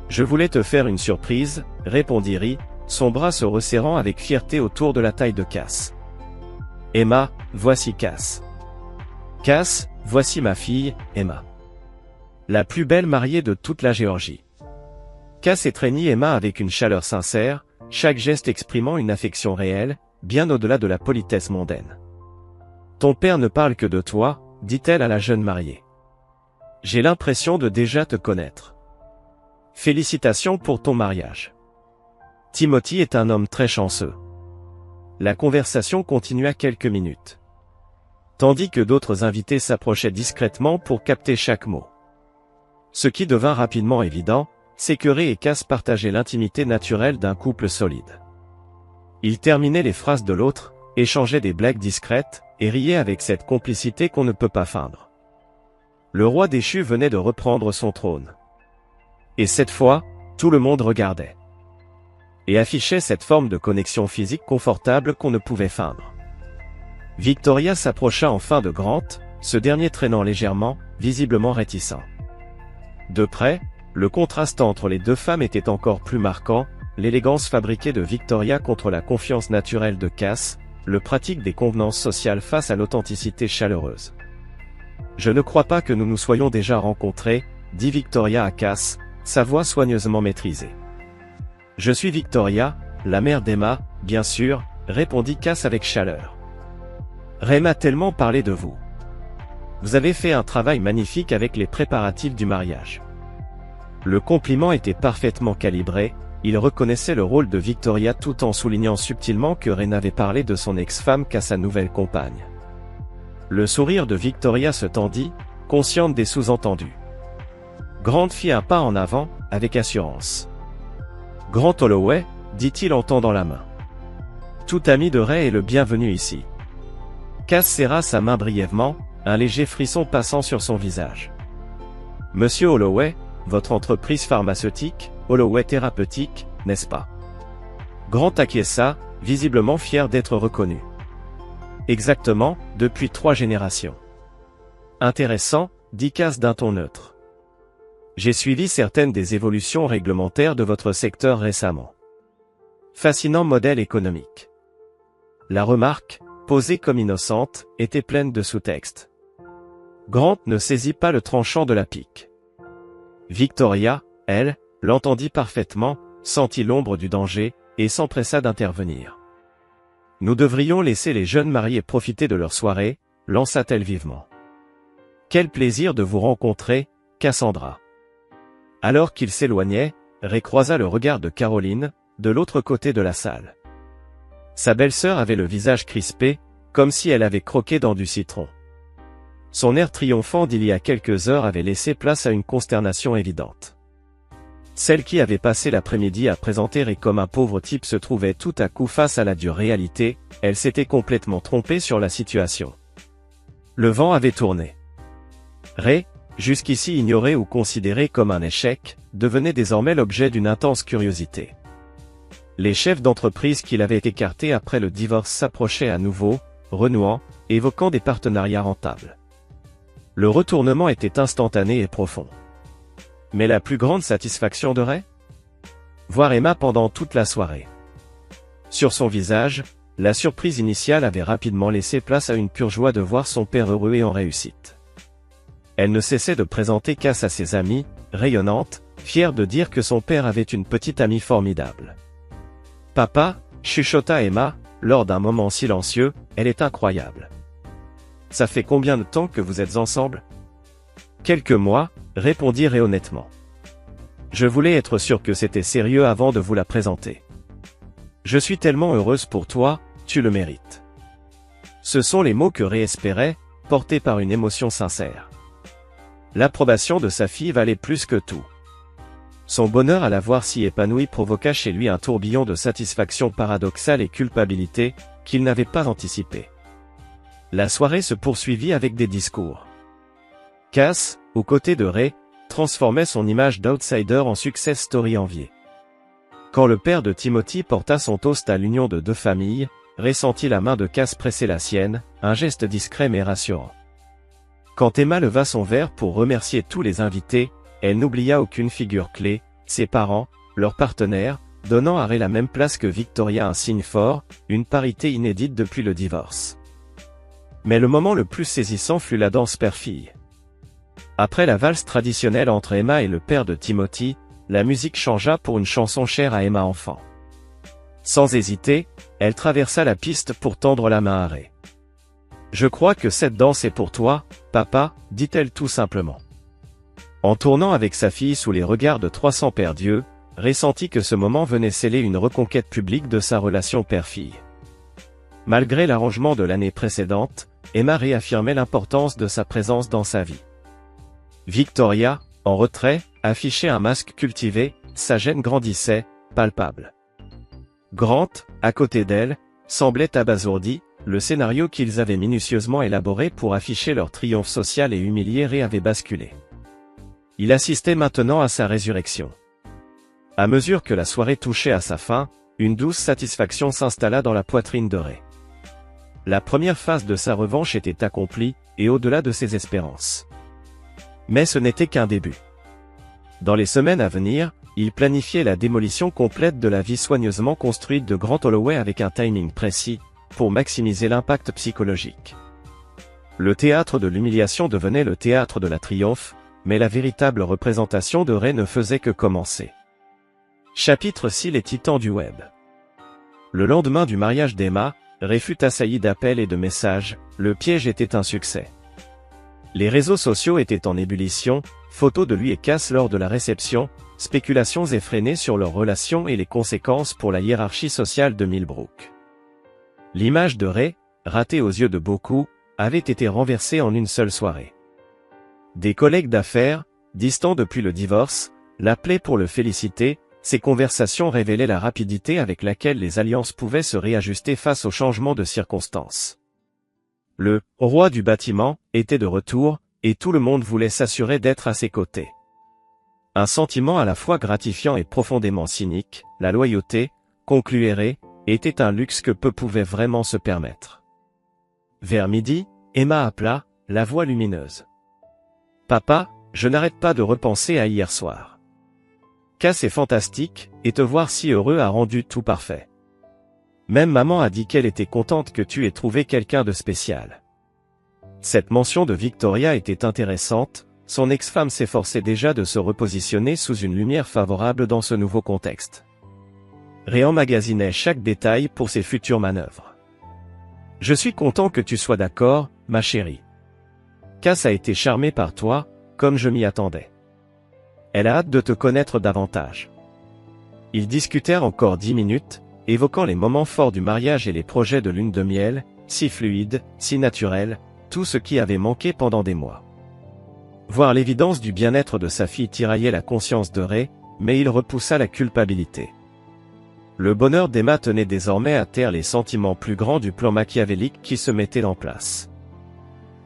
Je voulais te faire une surprise, » répondit Ray, son bras se resserrant avec fierté autour de la taille de Cass. « Emma, voici Cass. Cass, voici ma fille, Emma. La plus belle mariée de toute la Géorgie. » Cass étreignit Emma avec une chaleur sincère, chaque geste exprimant une affection réelle, bien au-delà de la politesse mondaine. « Ton père ne parle que de toi, » dit-elle à la jeune mariée. « J'ai l'impression de déjà te connaître. Félicitations pour ton mariage. Timothy est un homme très chanceux. » La conversation continua quelques minutes, tandis que d'autres invités s'approchaient discrètement pour capter chaque mot. Ce qui devint rapidement évident, c'est que Ray et Cass partageaient l'intimité naturelle d'un couple solide. Ils terminaient les phrases de l'autre, échangeaient des blagues discrètes, et riaient avec cette complicité qu'on ne peut pas feindre. Le roi déchu venait de reprendre son trône. Et cette fois, tout le monde regardait. Et affichait cette forme de connexion physique confortable qu'on ne pouvait feindre. Victoria s'approcha enfin de Grant, ce dernier traînant légèrement, visiblement réticent. De près, le contraste entre les deux femmes était encore plus marquant, l'élégance fabriquée de Victoria contre la confiance naturelle de Cass, le pratique des convenances sociales face à l'authenticité chaleureuse. « Je ne crois pas que nous nous soyons déjà rencontrés, » dit Victoria à Cass, sa voix soigneusement maîtrisée. « Je suis Victoria, la mère d'Emma, bien sûr, » répondit Cass avec chaleur. « Ray m'a tellement parlé de vous. Vous avez fait un travail magnifique avec les préparatifs du mariage. » Le compliment était parfaitement calibré, il reconnaissait le rôle de Victoria tout en soulignant subtilement que Ray n'avait parlé de son ex-femme qu'à sa nouvelle compagne. Le sourire de Victoria se tendit, consciente des sous-entendus. Grant fit un pas en avant, avec assurance. « Grant Holloway, » dit-il en tendant la main. « Tout ami de Ray est le bienvenu ici. » Cass serra sa main brièvement, un léger frisson passant sur son visage. « Monsieur Holloway, votre entreprise pharmaceutique, Holloway Thérapeutique, n'est-ce pas ?» Grant acquiesça, visiblement fier d'être reconnu. « Exactement, depuis 3 générations. »« Intéressant, » dit Cass d'un ton neutre. « J'ai suivi certaines des évolutions réglementaires de votre secteur récemment. Fascinant modèle économique. » La remarque, posée comme innocente, était pleine de sous-textes. Grant ne saisit pas le tranchant de la pique. Victoria, elle, l'entendit parfaitement, sentit l'ombre du danger, et s'empressa d'intervenir. « Nous devrions laisser les jeunes mariés profiter de leur soirée, » lança-t-elle vivement. « Quel plaisir de vous rencontrer, Cassandra. » Alors qu'il s'éloignait, Ray croisa le regard de Caroline, de l'autre côté de la salle. Sa belle-sœur avait le visage crispé, comme si elle avait croqué dans du citron. Son air triomphant d'il y a quelques heures avait laissé place à une consternation évidente. Celle qui avait passé l'après-midi à présenter Ray comme un pauvre type se trouvait tout à coup face à la dure réalité, elle s'était complètement trompée sur la situation. Le vent avait tourné. Ray, jusqu'ici ignoré ou considéré comme un échec, devenait désormais l'objet d'une intense curiosité. Les chefs d'entreprise qu'il avait écartés après le divorce s'approchaient à nouveau, renouant, évoquant des partenariats rentables. Le retournement était instantané et profond. Mais la plus grande satisfaction de Ray ? voir Emma pendant toute la soirée. Sur son visage, la surprise initiale avait rapidement laissé place à une pure joie de voir son père heureux et en réussite. Elle ne cessait de présenter Cass à ses amis, rayonnante, fière de dire que son père avait une petite amie formidable. « Papa », chuchota Emma, lors d'un moment silencieux, « elle est incroyable. » « Ça fait combien de temps que vous êtes ensemble ?»« Quelques mois, » répondit Ray honnêtement. « Je voulais être sûr que c'était sérieux avant de vous la présenter. Je suis tellement heureuse pour toi, tu le mérites. » Ce sont les mots que Ray espérait, portés par une émotion sincère. L'approbation de sa fille valait plus que tout. Son bonheur à la voir si épanouie provoqua chez lui un tourbillon de satisfaction paradoxale et culpabilité, qu'il n'avait pas anticipé. La soirée se poursuivit avec des discours. Cass, aux côtés de Ray, transformait son image d'outsider en success story envié. Quand le père de Timothy porta son toast à l'union de deux familles, Ray sentit la main de Cass presser la sienne, un geste discret mais rassurant. Quand Emma leva son verre pour remercier tous les invités, elle n'oublia aucune figure clé, ses parents, leurs partenaires, donnant à Ray la même place que Victoria, un signe fort, une parité inédite depuis le divorce. Mais le moment le plus saisissant fut la danse père-fille. Après la valse traditionnelle entre Emma et le père de Timothy, la musique changea pour une chanson chère à Emma enfant. Sans hésiter, elle traversa la piste pour tendre la main à Ray. « Je crois que cette danse est pour toi, papa, » dit-elle tout simplement. En tournant avec sa fille sous les regards de 300 pères dieux, Ray sentit que ce moment venait sceller une reconquête publique de sa relation père-fille. Malgré l'arrangement de l'année précédente, Emma réaffirmait l'importance de sa présence dans sa vie. Victoria, en retrait, affichait un masque cultivé, sa gêne grandissait, palpable. Grant, à côté d'elle, semblait abasourdi, le scénario qu'ils avaient minutieusement élaboré pour afficher leur triomphe social et humilier Ray avait basculé. Il assistait maintenant à sa résurrection. À mesure que la soirée touchait à sa fin, une douce satisfaction s'installa dans la poitrine de Ray. La première phase de sa revanche était accomplie, et au-delà de ses espérances. Mais ce n'était qu'un début. Dans les semaines à venir, il planifiait la démolition complète de la vie soigneusement construite de Grant Holloway avec un timing précis, pour maximiser l'impact psychologique. Le théâtre de l'humiliation devenait le théâtre de la triomphe, mais la véritable représentation de Ray ne faisait que commencer. Chapitre 6. Les titans du web. Le lendemain du mariage d'Emma, Ray fut assailli d'appels et de messages, le piège était un succès. Les réseaux sociaux étaient en ébullition, photos de lui et Cass lors de la réception, spéculations effrénées sur leur relation et les conséquences pour la hiérarchie sociale de Millbrook. L'image de Ray, ratée aux yeux de beaucoup, avait été renversée en une seule soirée. Des collègues d'affaires, distants depuis le divorce, l'appelaient pour le féliciter. Ces conversations révélaient la rapidité avec laquelle les alliances pouvaient se réajuster face aux changements de circonstances. Le « roi du bâtiment » était de retour, et tout le monde voulait s'assurer d'être à ses côtés. Un sentiment à la fois gratifiant et profondément cynique, la loyauté, concluait Ray, était un luxe que peu pouvaient vraiment se permettre. Vers midi, Emma appela, la voix lumineuse. « Papa, je n'arrête pas de repenser à hier soir. Cass est fantastique, et te voir si heureux a rendu tout parfait. Même maman a dit qu'elle était contente que tu aies trouvé quelqu'un de spécial. » Cette mention de Victoria était intéressante, son ex-femme s'efforçait déjà de se repositionner sous une lumière favorable dans ce nouveau contexte. Ray emmagasinait chaque détail pour ses futures manœuvres. « Je suis content que tu sois d'accord, ma chérie. Cass a été charmée par toi, comme je m'y attendais. Elle a hâte de te connaître davantage. » Ils discutèrent encore 10 minutes, évoquant les moments forts du mariage et les projets de lune de miel, si fluides, si naturels, tout ce qui avait manqué pendant des mois. Voir l'évidence du bien-être de sa fille tiraillait la conscience de Ray, mais il repoussa la culpabilité. Le bonheur d'Emma tenait désormais à terre les sentiments plus grands du plan machiavélique qui se mettait en place.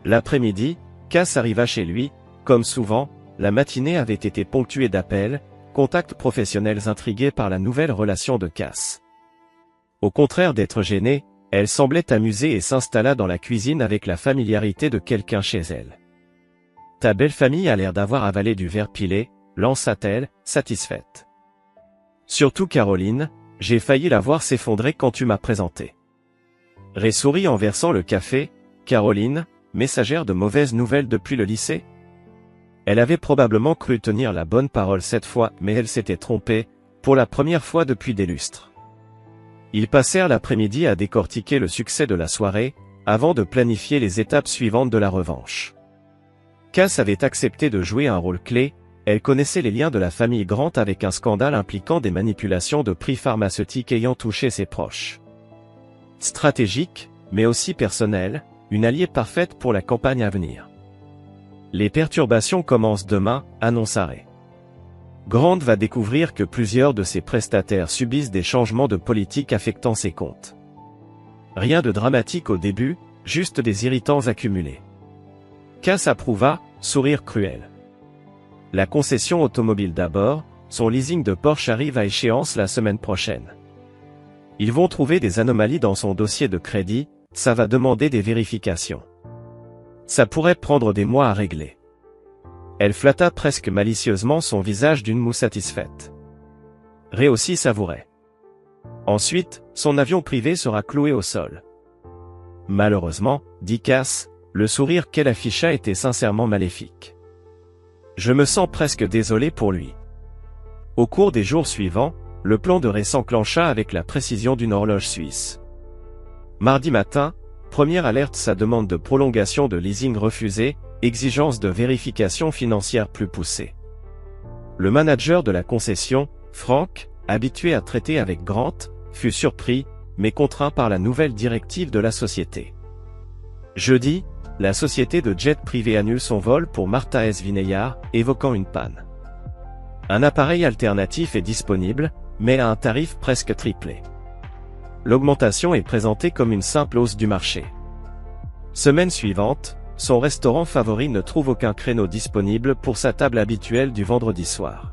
L'après-midi, Cass arriva chez lui, comme souvent, la matinée avait été ponctuée d'appels, contacts professionnels intrigués par la nouvelle relation de Cass. Au contraire d'être gênée, elle semblait amusée et s'installa dans la cuisine avec la familiarité de quelqu'un chez elle. « Ta belle famille a l'air d'avoir avalé du verre pilé », lança-t-elle, satisfaite. « Surtout Caroline, j'ai failli la voir s'effondrer quand tu m'as présenté. Ray sourit en versant le café. Caroline, messagère de mauvaises nouvelles depuis le lycée? Elle avait probablement cru tenir la bonne parole cette fois, mais elle s'était trompée, pour la première fois depuis des lustres. Ils passèrent l'après-midi à décortiquer le succès de la soirée, avant de planifier les étapes suivantes de la revanche. Cass avait accepté de jouer un rôle clé, elle connaissait les liens de la famille Grant avec un scandale impliquant des manipulations de prix pharmaceutiques ayant touché ses proches. Stratégique, mais aussi personnelle, une alliée parfaite pour la campagne à venir. Les perturbations commencent demain, annonça Ray. Grant va découvrir que plusieurs de ses prestataires subissent des changements de politique affectant ses comptes. Rien de dramatique au début, juste des irritants accumulés. Cass approuva, sourire cruel. La concession automobile d'abord, son leasing de Porsche arrive à échéance la semaine prochaine. Ils vont trouver des anomalies dans son dossier de crédit, ça va demander des vérifications. Ça pourrait prendre des mois à régler. Elle flatta presque malicieusement son visage d'une moue satisfaite. Ray aussi savourait. Ensuite, son avion privé sera cloué au sol. Malheureusement, dit Cass, le sourire qu'elle afficha était sincèrement maléfique. Je me sens presque désolé pour lui. Au cours des jours suivants, le plan de Ray s'enclencha avec la précision d'une horloge suisse. Mardi matin, première alerte, sa demande de prolongation de leasing refusée, exigence de vérification financière plus poussée. Le manager de la concession, Frank, habitué à traiter avec Grant, fut surpris, mais contraint par la nouvelle directive de la société. Jeudi, la société de jet privé annule son vol pour Martha S. Vineyard, évoquant une panne. Un appareil alternatif est disponible, mais à un tarif presque triplé. L'augmentation est présentée comme une simple hausse du marché. Semaine suivante, son restaurant favori ne trouve aucun créneau disponible pour sa table habituelle du vendredi soir.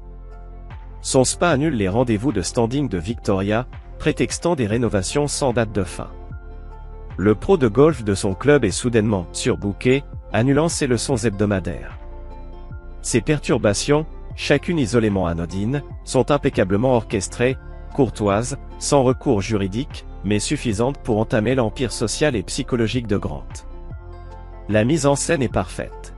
Son spa annule les rendez-vous de standing de Victoria, prétextant des rénovations sans date de fin. Le pro de golf de son club est soudainement surbooké, annulant ses leçons hebdomadaires. Ces perturbations, chacune isolément anodine, sont impeccablement orchestrées, courtoises, sans recours juridique, mais suffisantes pour entamer l'empire social et psychologique de Grant. La mise en scène est parfaite.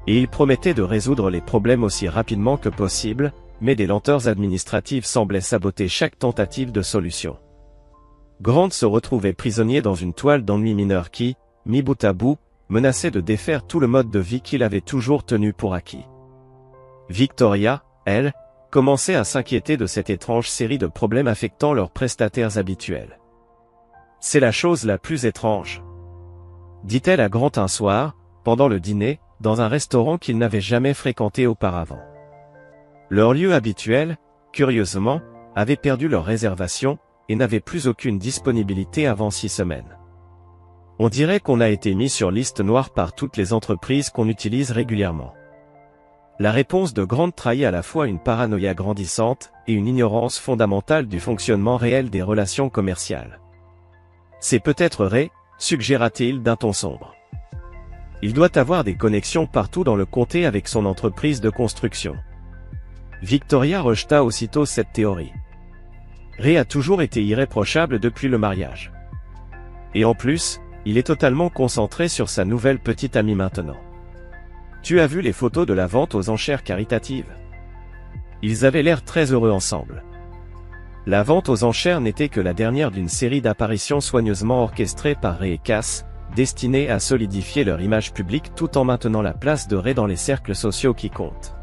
Et il promettait de résoudre les problèmes aussi rapidement que possible, mais des lenteurs administratives semblaient saboter chaque tentative de solution. Grant se retrouvait prisonnier dans une toile d'ennui mineur qui, mis bout à bout, menaçait de défaire tout le mode de vie qu'il avait toujours tenu pour acquis. Victoria, elle, commençait à s'inquiéter de cette étrange série de problèmes affectant leurs prestataires habituels. « C'est la chose la plus étrange », dit-elle à Grant un soir, pendant le dîner, dans un restaurant qu'ils n'avaient jamais fréquenté auparavant. Leur lieu habituel, curieusement, avait perdu leur réservation, et n'avait plus aucune disponibilité avant 6 semaines. On dirait qu'on a été mis sur liste noire par toutes les entreprises qu'on utilise régulièrement. La réponse de Grant trahit à la fois une paranoïa grandissante et une ignorance fondamentale du fonctionnement réel des relations commerciales. C'est peut-être Ray, suggéra-t-il d'un ton sombre. Il doit avoir des connexions partout dans le comté avec son entreprise de construction. Victoria rejeta aussitôt cette théorie. Ray a toujours été irréprochable depuis le mariage. Et en plus, il est totalement concentré sur sa nouvelle petite amie maintenant. Tu as vu les photos de la vente aux enchères caritatives? Ils avaient l'air très heureux ensemble. La vente aux enchères n'était que la dernière d'une série d'apparitions soigneusement orchestrées par Ray et Cass, destinées à solidifier leur image publique tout en maintenant la place de Ray dans les cercles sociaux qui comptent.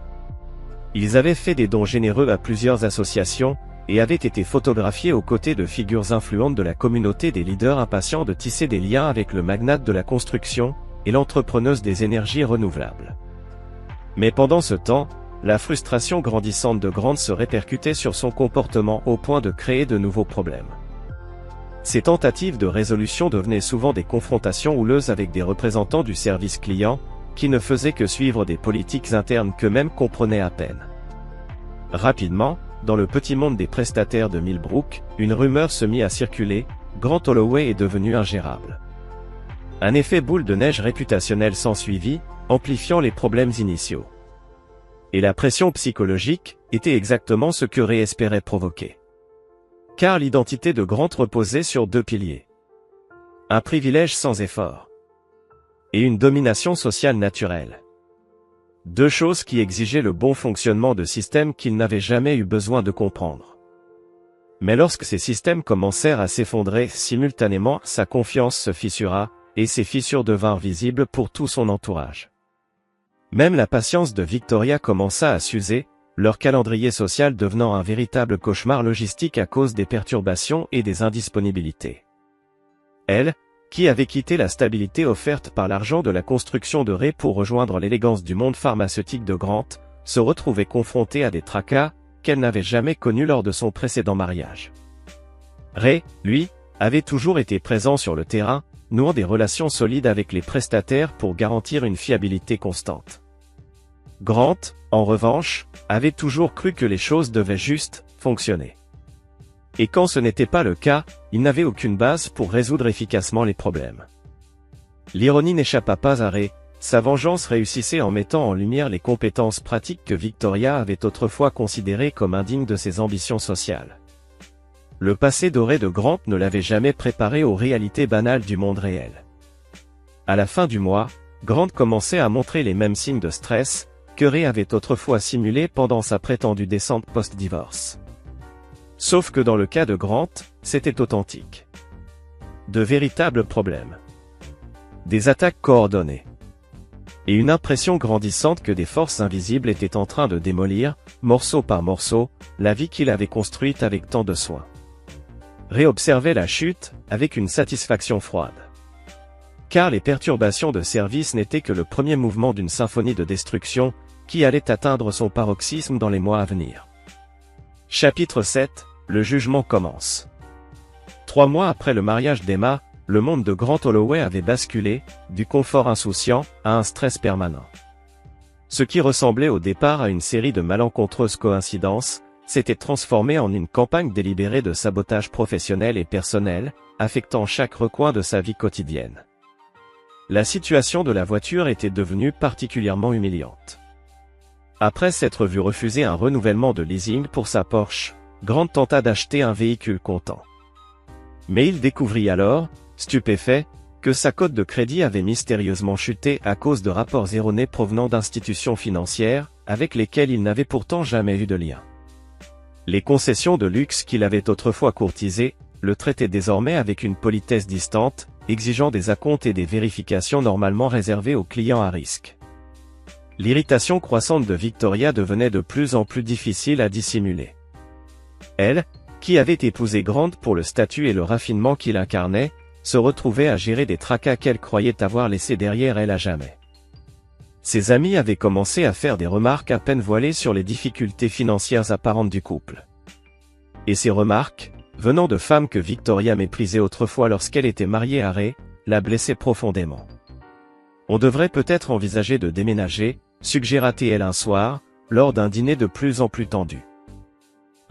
Ils avaient fait des dons généreux à plusieurs associations, et avaient été photographiés aux côtés de figures influentes de la communauté des leaders impatients de tisser des liens avec le magnate de la construction, et l'entrepreneuse des énergies renouvelables. Mais pendant ce temps, la frustration grandissante de Grant se répercutait sur son comportement au point de créer de nouveaux problèmes. Ces tentatives de résolution devenaient souvent des confrontations houleuses avec des représentants du service client, qui ne faisaient que suivre des politiques internes qu'eux-mêmes comprenaient à peine. Rapidement, dans le petit monde des prestataires de Millbrook, une rumeur se mit à circuler, Grant Holloway est devenu ingérable. Un effet boule de neige réputationnel s'ensuivit, amplifiant les problèmes initiaux. Et la pression psychologique, était exactement ce que Ray espérait provoquer. Car l'identité de Grant reposait sur deux piliers. Un privilège sans effort. Et une domination sociale naturelle. Deux choses qui exigeaient le bon fonctionnement de systèmes qu'il n'avait jamais eu besoin de comprendre. Mais lorsque ces systèmes commencèrent à s'effondrer simultanément, sa confiance se fissura, et ces fissures devinrent visibles pour tout son entourage. Même la patience de Victoria commença à s'user, leur calendrier social devenant un véritable cauchemar logistique à cause des perturbations et des indisponibilités. Elle, qui avait quitté la stabilité offerte par l'argent de la construction de Ray pour rejoindre l'élégance du monde pharmaceutique de Grant, se retrouvait confrontée à des tracas qu'elle n'avait jamais connus lors de son précédent mariage. Ray, lui, avait toujours été présent sur le terrain, nouant des relations solides avec les prestataires pour garantir une fiabilité constante. Grant, en revanche, avait toujours cru que les choses devaient juste fonctionner. Et quand ce n'était pas le cas, il n'avait aucune base pour résoudre efficacement les problèmes. L'ironie n'échappa pas à Ray, sa vengeance réussissait en mettant en lumière les compétences pratiques que Victoria avait autrefois considérées comme indignes de ses ambitions sociales. Le passé doré de Grant ne l'avait jamais préparé aux réalités banales du monde réel. À la fin du mois, Grant commençait à montrer les mêmes signes de stress que Ray avait autrefois simulés pendant sa prétendue descente post-divorce. Sauf que dans le cas de Grant, c'était authentique. De véritables problèmes. Des attaques coordonnées. Et une impression grandissante que des forces invisibles étaient en train de démolir, morceau par morceau, la vie qu'il avait construite avec tant de soin. Ray observait la chute, avec une satisfaction froide. Car les perturbations de service n'étaient que le premier mouvement d'une symphonie de destruction, qui allait atteindre son paroxysme dans les mois à venir. Chapitre 7, le jugement commence. 3 mois après le mariage d'Emma, le monde de Grant Holloway avait basculé, du confort insouciant, à un stress permanent. Ce qui ressemblait au départ à une série de malencontreuses coïncidences, s'était transformé en une campagne délibérée de sabotage professionnel et personnel, affectant chaque recoin de sa vie quotidienne. La situation de la voiture était devenue particulièrement humiliante. Après s'être vu refuser un renouvellement de leasing pour sa Porsche, Grant tenta d'acheter un véhicule comptant. Mais il découvrit alors, stupéfait, que sa cote de crédit avait mystérieusement chuté à cause de rapports erronés provenant d'institutions financières, avec lesquelles il n'avait pourtant jamais eu de lien. Les concessions de luxe qu'il avait autrefois courtisées, le traitaient désormais avec une politesse distante, exigeant des acomptes et des vérifications normalement réservées aux clients à risque. L'irritation croissante de Victoria devenait de plus en plus difficile à dissimuler. Elle, qui avait épousé Grant pour le statut et le raffinement qu'il incarnait, se retrouvait à gérer des tracas qu'elle croyait avoir laissés derrière elle à jamais. Ses amis avaient commencé à faire des remarques à peine voilées sur les difficultés financières apparentes du couple. Et ces remarques, venant de femmes que Victoria méprisait autrefois lorsqu'elle était mariée à Ray, la blessaient profondément. On devrait peut-être envisager de déménager, suggéra-t-elle un soir, lors d'un dîner de plus en plus tendu.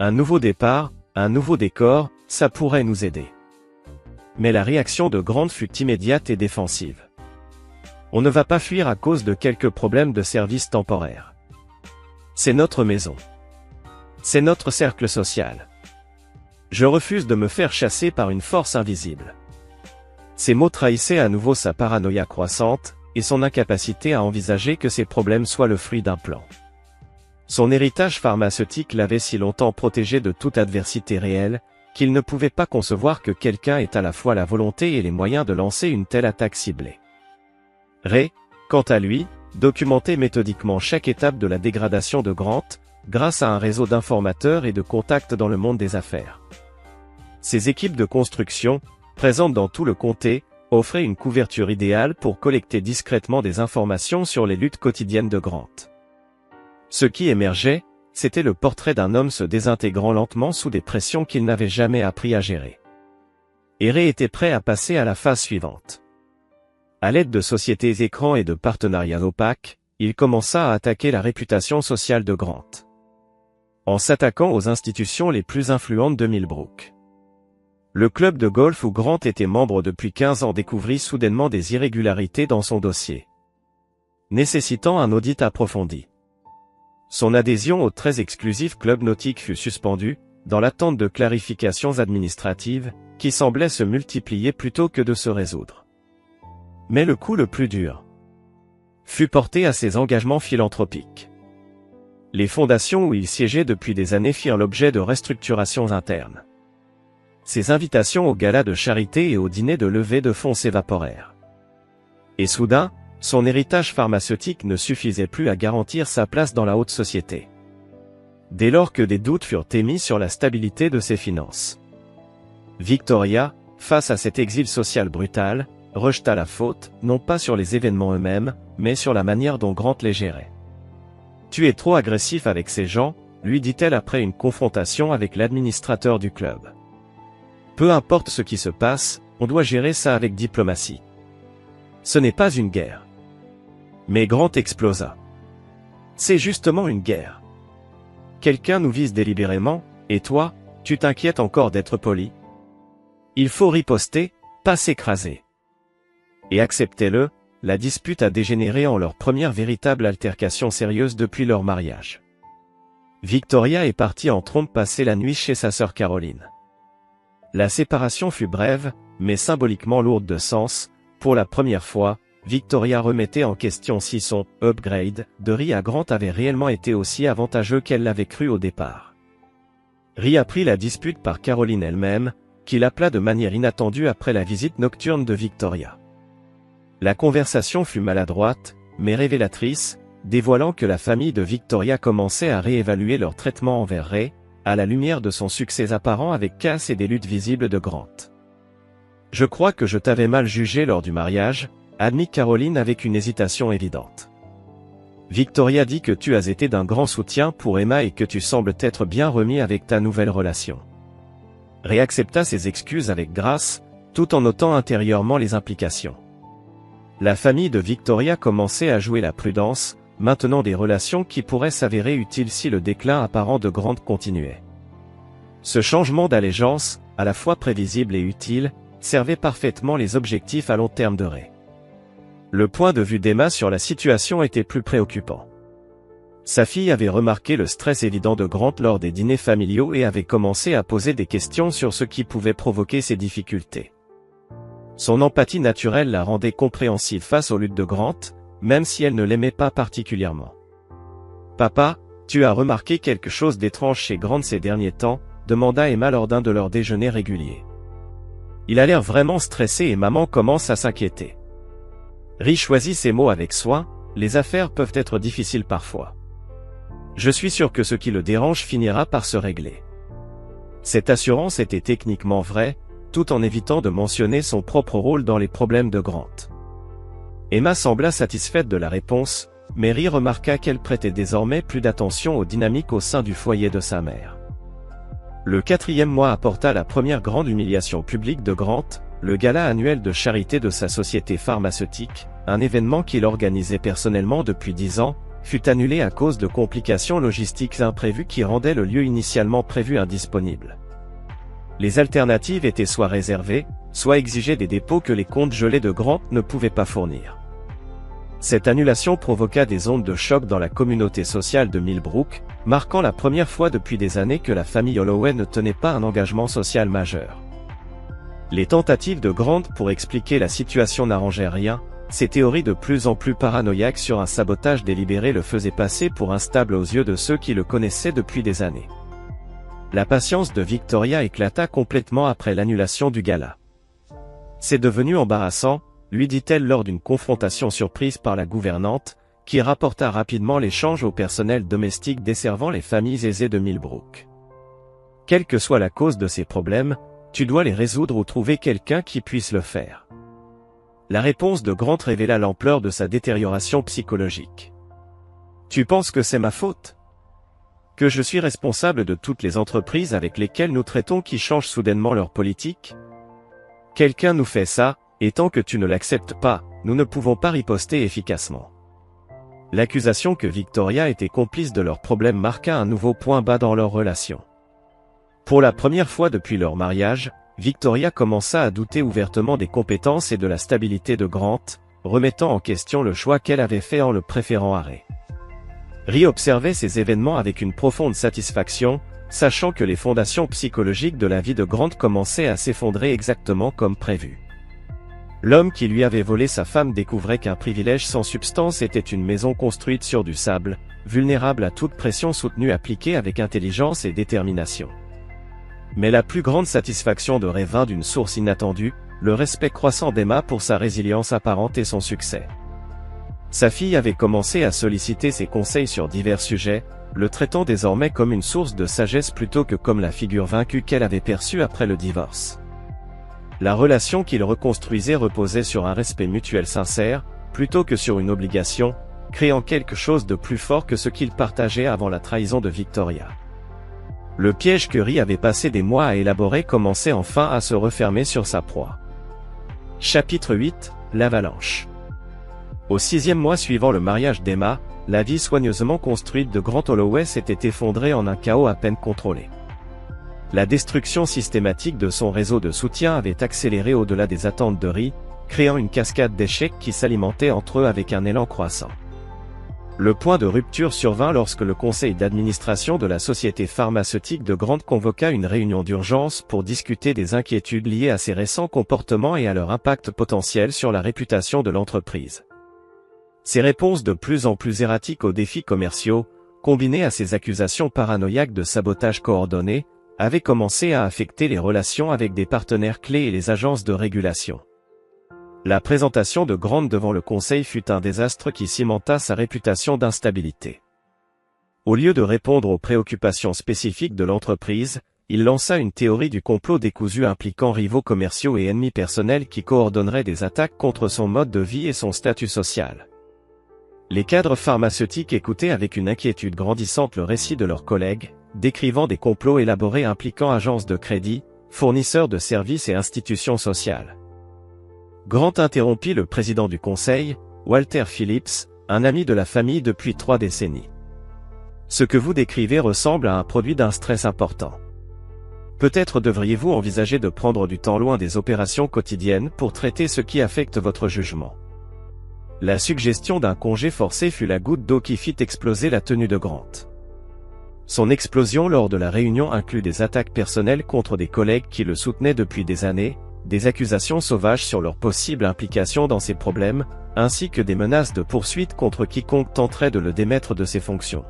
Un nouveau départ, un nouveau décor, ça pourrait nous aider. Mais la réaction de Grant fut immédiate et défensive. On ne va pas fuir à cause de quelques problèmes de service temporaires. C'est notre maison. C'est notre cercle social. Je refuse de me faire chasser par une force invisible. Ces mots trahissaient à nouveau sa paranoïa croissante, et son incapacité à envisager que ces problèmes soient le fruit d'un plan. Son héritage pharmaceutique l'avait si longtemps protégé de toute adversité réelle, qu'il ne pouvait pas concevoir que quelqu'un ait à la fois la volonté et les moyens de lancer une telle attaque ciblée. Ray, quant à lui, documentait méthodiquement chaque étape de la dégradation de Grant, grâce à un réseau d'informateurs et de contacts dans le monde des affaires. Ces équipes de construction, présentes dans tout le comté, offraient une couverture idéale pour collecter discrètement des informations sur les luttes quotidiennes de Grant. Ce qui émergeait, c'était le portrait d'un homme se désintégrant lentement sous des pressions qu'il n'avait jamais appris à gérer. Et Ray était prêt à passer à la phase suivante. À l'aide de sociétés écrans et de partenariats opaques, il commença à attaquer la réputation sociale de Grant. En s'attaquant aux institutions les plus influentes de Millbrook. Le club de golf où Grant était membre depuis 15 ans découvrit soudainement des irrégularités dans son dossier, nécessitant un audit approfondi. Son adhésion au très exclusif club nautique fut suspendue, dans l'attente de clarifications administratives, qui semblaient se multiplier plutôt que de se résoudre. Mais le coup le plus dur fut porté à ses engagements philanthropiques. Les fondations où il siégeait depuis des années firent l'objet de restructurations internes. Ses invitations aux galas de charité et aux dîners de levée de fonds s'évaporèrent. Et soudain, son héritage pharmaceutique ne suffisait plus à garantir sa place dans la haute société. Dès lors que des doutes furent émis sur la stabilité de ses finances. Victoria, face à cet exil social brutal, rejeta la faute, non pas sur les événements eux-mêmes, mais sur la manière dont Grant les gérait. « Tu es trop agressif avec ces gens », lui dit-elle après une confrontation avec l'administrateur du club. « Peu importe ce qui se passe, on doit gérer ça avec diplomatie. Ce n'est pas une guerre. » Mais Grant explosa. « C'est justement une guerre. Quelqu'un nous vise délibérément, et toi, tu t'inquiètes encore d'être poli. Il faut riposter, pas s'écraser. » Et acceptez-le, la dispute a dégénéré en leur première véritable altercation sérieuse depuis leur mariage. Victoria est partie en trompe passer la nuit chez sa sœur Caroline. La séparation fut brève, mais symboliquement lourde de sens. Pour la première fois, Victoria remettait en question si son « upgrade » de Rhys à Grant avait réellement été aussi avantageux qu'elle l'avait cru au départ. Rhys apprit la dispute par Caroline elle-même, qui l'appela de manière inattendue après la visite nocturne de Victoria. La conversation fut maladroite, mais révélatrice, dévoilant que la famille de Victoria commençait à réévaluer leur traitement envers Ray, à la lumière de son succès apparent avec Cass et des luttes visibles de Grant. « Je crois que je t'avais mal jugé lors du mariage », admit Caroline avec une hésitation évidente. Victoria dit que tu as été d'un grand soutien pour Emma et que tu sembles t'être bien remis avec ta nouvelle relation. Ray accepta ses excuses avec grâce, tout en notant intérieurement les implications. La famille de Victoria commençait à jouer la prudence, maintenant des relations qui pourraient s'avérer utiles si le déclin apparent de Grant continuait. Ce changement d'allégeance, à la fois prévisible et utile, servait parfaitement les objectifs à long terme de Ray. Le point de vue d'Emma sur la situation était plus préoccupant. Sa fille avait remarqué le stress évident de Grant lors des dîners familiaux et avait commencé à poser des questions sur ce qui pouvait provoquer ces difficultés. Son empathie naturelle la rendait compréhensive face aux luttes de Grant, même si elle ne l'aimait pas particulièrement. « Papa, tu as remarqué quelque chose d'étrange chez Grant ces derniers temps ?» demanda Emma lors d'un de leurs déjeuners réguliers. « Il a l'air vraiment stressé et maman commence à s'inquiéter. » Rhys choisit ses mots avec soin, les affaires peuvent être difficiles parfois. Je suis sûr que ce qui le dérange finira par se régler. Cette assurance était techniquement vraie, tout en évitant de mentionner son propre rôle dans les problèmes de Grant. Emma sembla satisfaite de la réponse, mais Rhys remarqua qu'elle prêtait désormais plus d'attention aux dynamiques au sein du foyer de sa mère. Le 4e mois apporta la première grande humiliation publique de Grant, le gala annuel de charité de sa société pharmaceutique, un événement qu'il organisait personnellement depuis 10 ans, fut annulé à cause de complications logistiques imprévues qui rendaient le lieu initialement prévu indisponible. Les alternatives étaient soit réservées, soit exigeaient des dépôts que les comptes gelés de Grant ne pouvaient pas fournir. Cette annulation provoqua des ondes de choc dans la communauté sociale de Millbrook, marquant la première fois depuis des années que la famille Holloway ne tenait pas un engagement social majeur. Les tentatives de Grant pour expliquer la situation n'arrangeaient rien, ses théories de plus en plus paranoïaques sur un sabotage délibéré le faisaient passer pour instable aux yeux de ceux qui le connaissaient depuis des années. La patience de Victoria éclata complètement après l'annulation du gala. « C'est devenu embarrassant », lui dit-elle lors d'une confrontation surprise par la gouvernante, qui rapporta rapidement l'échange au personnel domestique desservant les familles aisées de Millbrook. « Quelle que soit la cause de ces problèmes, tu dois les résoudre ou trouver quelqu'un qui puisse le faire. » La réponse de Grant révéla l'ampleur de sa détérioration psychologique. « Tu penses que c'est ma faute ? Que je suis responsable de toutes les entreprises avec lesquelles nous traitons qui changent soudainement leur politique ? Quelqu'un nous fait ça, et tant que tu ne l'acceptes pas, nous ne pouvons pas riposter efficacement. » L'accusation que Victoria était complice de leurs problèmes marqua un nouveau point bas dans leur relation. Pour la première fois depuis leur mariage, Victoria commença à douter ouvertement des compétences et de la stabilité de Grant, remettant en question le choix qu'elle avait fait en le préférant à Ray. Ri observait ces événements avec une profonde satisfaction, sachant que les fondations psychologiques de la vie de Grant commençaient à s'effondrer exactement comme prévu. L'homme qui lui avait volé sa femme découvrait qu'un privilège sans substance était une maison construite sur du sable, vulnérable à toute pression soutenue appliquée avec intelligence et détermination. Mais la plus grande satisfaction de Ray vint d'une source inattendue, le respect croissant d'Emma pour sa résilience apparente et son succès. Sa fille avait commencé à solliciter ses conseils sur divers sujets, le traitant désormais comme une source de sagesse plutôt que comme la figure vaincue qu'elle avait perçue après le divorce. La relation qu'ils reconstruisaient reposait sur un respect mutuel sincère, plutôt que sur une obligation, créant quelque chose de plus fort que ce qu'ils partageaient avant la trahison de Victoria. Le piège que Ri avait passé des mois à élaborer commençait enfin à se refermer sur sa proie. Chapitre 8, l'avalanche. Au 6e mois suivant le mariage d'Emma, la vie soigneusement construite de Grant Holloway s'était effondrée en un chaos à peine contrôlé. La destruction systématique de son réseau de soutien avait accéléré au-delà des attentes de Ri, créant une cascade d'échecs qui s'alimentait entre eux avec un élan croissant. Le point de rupture survint lorsque le conseil d'administration de la société pharmaceutique de Grant convoqua une réunion d'urgence pour discuter des inquiétudes liées à ses récents comportements et à leur impact potentiel sur la réputation de l'entreprise. Ces réponses de plus en plus erratiques aux défis commerciaux, combinées à ces accusations paranoïaques de sabotage coordonné, avaient commencé à affecter les relations avec des partenaires clés et les agences de régulation. La présentation de Grant devant le conseil fut un désastre qui cimenta sa réputation d'instabilité. Au lieu de répondre aux préoccupations spécifiques de l'entreprise, il lança une théorie du complot décousu impliquant rivaux commerciaux et ennemis personnels qui coordonneraient des attaques contre son mode de vie et son statut social. Les cadres pharmaceutiques écoutaient avec une inquiétude grandissante le récit de leurs collègues, décrivant des complots élaborés impliquant agences de crédit, fournisseurs de services et institutions sociales. Grant interrompit le président du conseil, Walter Phillips, un ami de la famille depuis 3 décennies. Ce que vous décrivez ressemble à un produit d'un stress important. Peut-être devriez-vous envisager de prendre du temps loin des opérations quotidiennes pour traiter ce qui affecte votre jugement. La suggestion d'un congé forcé fut la goutte d'eau qui fit exploser la tenue de Grant. Son explosion lors de la réunion inclut des attaques personnelles contre des collègues qui le soutenaient depuis des années, des accusations sauvages sur leur possible implication dans ces problèmes, ainsi que des menaces de poursuite contre quiconque tenterait de le démettre de ses fonctions.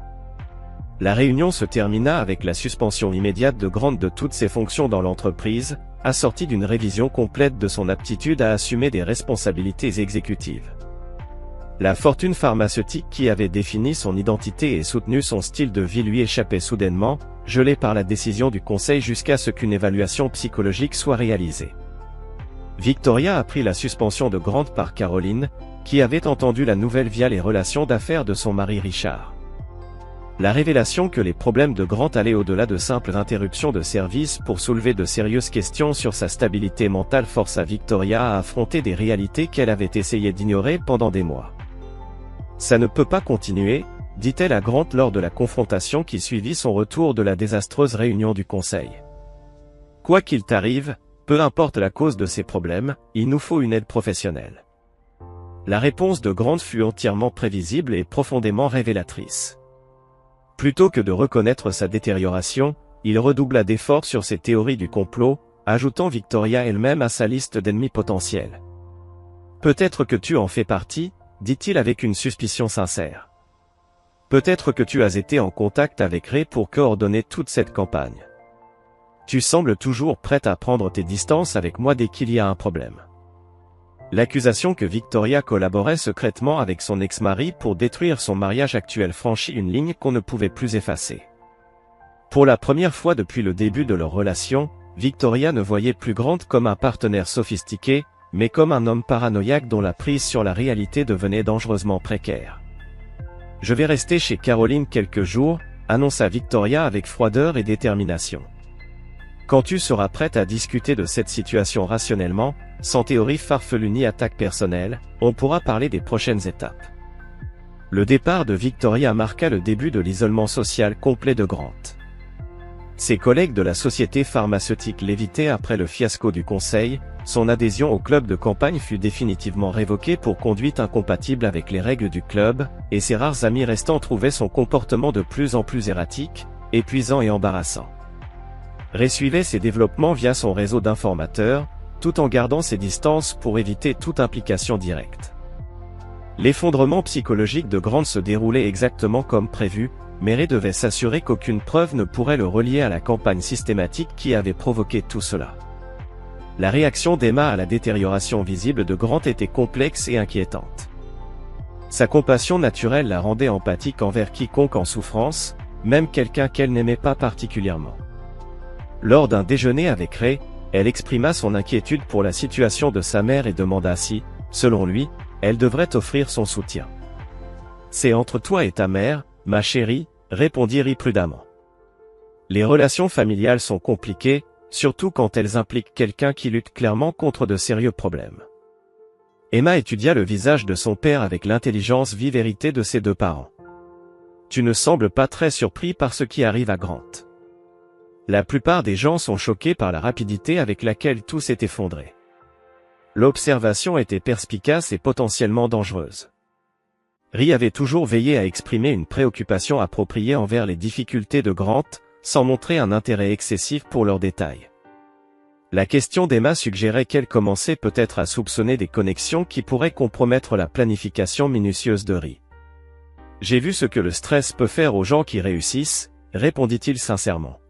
La réunion se termina avec la suspension immédiate de Grant de toutes ses fonctions dans l'entreprise, assortie d'une révision complète de son aptitude à assumer des responsabilités exécutives. La fortune pharmaceutique qui avait défini son identité et soutenu son style de vie lui échappait soudainement, gelée par la décision du conseil jusqu'à ce qu'une évaluation psychologique soit réalisée. Victoria apprit la suspension de Grant par Caroline, qui avait entendu la nouvelle via les relations d'affaires de son mari Richard. La révélation que les problèmes de Grant allaient au-delà de simples interruptions de service pour soulever de sérieuses questions sur sa stabilité mentale força Victoria à affronter des réalités qu'elle avait essayé d'ignorer pendant des mois. « Ça ne peut pas continuer », dit-elle à Grant lors de la confrontation qui suivit son retour de la désastreuse réunion du conseil. « Quoi qu'il t'arrive, peu importe la cause de ces problèmes, il nous faut une aide professionnelle. » La réponse de Grant fut entièrement prévisible et profondément révélatrice. Plutôt que de reconnaître sa détérioration, il redoubla d'efforts sur ses théories du complot, ajoutant Victoria elle-même à sa liste d'ennemis potentiels. « Peut-être que tu en fais partie, » dit-il avec une suspicion sincère. « Peut-être que tu as été en contact avec Ray pour coordonner toute cette campagne. Tu sembles toujours prête à prendre tes distances avec moi dès qu'il y a un problème. » L'accusation que Victoria collaborait secrètement avec son ex-mari pour détruire son mariage actuel franchit une ligne qu'on ne pouvait plus effacer. Pour la première fois depuis le début de leur relation, Victoria ne voyait plus Grant comme un partenaire sophistiqué, mais comme un homme paranoïaque dont la prise sur la réalité devenait dangereusement précaire. « Je vais rester chez Caroline quelques jours », annonça Victoria avec froideur et détermination. « Quand tu seras prête à discuter de cette situation rationnellement, sans théorie farfelue ni attaque personnelle, on pourra parler des prochaines étapes. » Le départ de Victoria marqua le début de l'isolement social complet de Grant. Ses collègues de la société pharmaceutique l'évitaient après le fiasco du conseil, son adhésion au club de campagne fut définitivement révoquée pour conduite incompatible avec les règles du club, et ses rares amis restants trouvaient son comportement de plus en plus erratique, épuisant et embarrassant. Ray suivait ses développements via son réseau d'informateurs, tout en gardant ses distances pour éviter toute implication directe. L'effondrement psychologique de Grant se déroulait exactement comme prévu, mais Ray devait s'assurer qu'aucune preuve ne pourrait le relier à la campagne systématique qui avait provoqué tout cela. La réaction d'Emma à la détérioration visible de Grant était complexe et inquiétante. Sa compassion naturelle la rendait empathique envers quiconque en souffrance, même quelqu'un qu'elle n'aimait pas particulièrement. Lors d'un déjeuner avec Ray, elle exprima son inquiétude pour la situation de sa mère et demanda si, selon lui, elle devrait offrir son soutien. « C'est entre toi et ta mère, ma chérie, » répondit Ray prudemment. Les relations familiales sont compliquées, surtout quand elles impliquent quelqu'un qui lutte clairement contre de sérieux problèmes. Emma étudia le visage de son père avec l'intelligence vive-vérité de ses deux parents. « Tu ne sembles pas très surpris par ce qui arrive à Grant. La plupart des gens sont choqués par la rapidité avec laquelle tout s'est effondré. L'observation était perspicace et potentiellement dangereuse. » Ray avait toujours veillé à exprimer une préoccupation appropriée envers les difficultés de Grant, sans montrer un intérêt excessif pour leurs détails. La question d'Emma suggérait qu'elle commençait peut-être à soupçonner des connexions qui pourraient compromettre la planification minutieuse de Ray. « J'ai vu ce que le stress peut faire aux gens qui réussissent, » répondit-il sincèrement.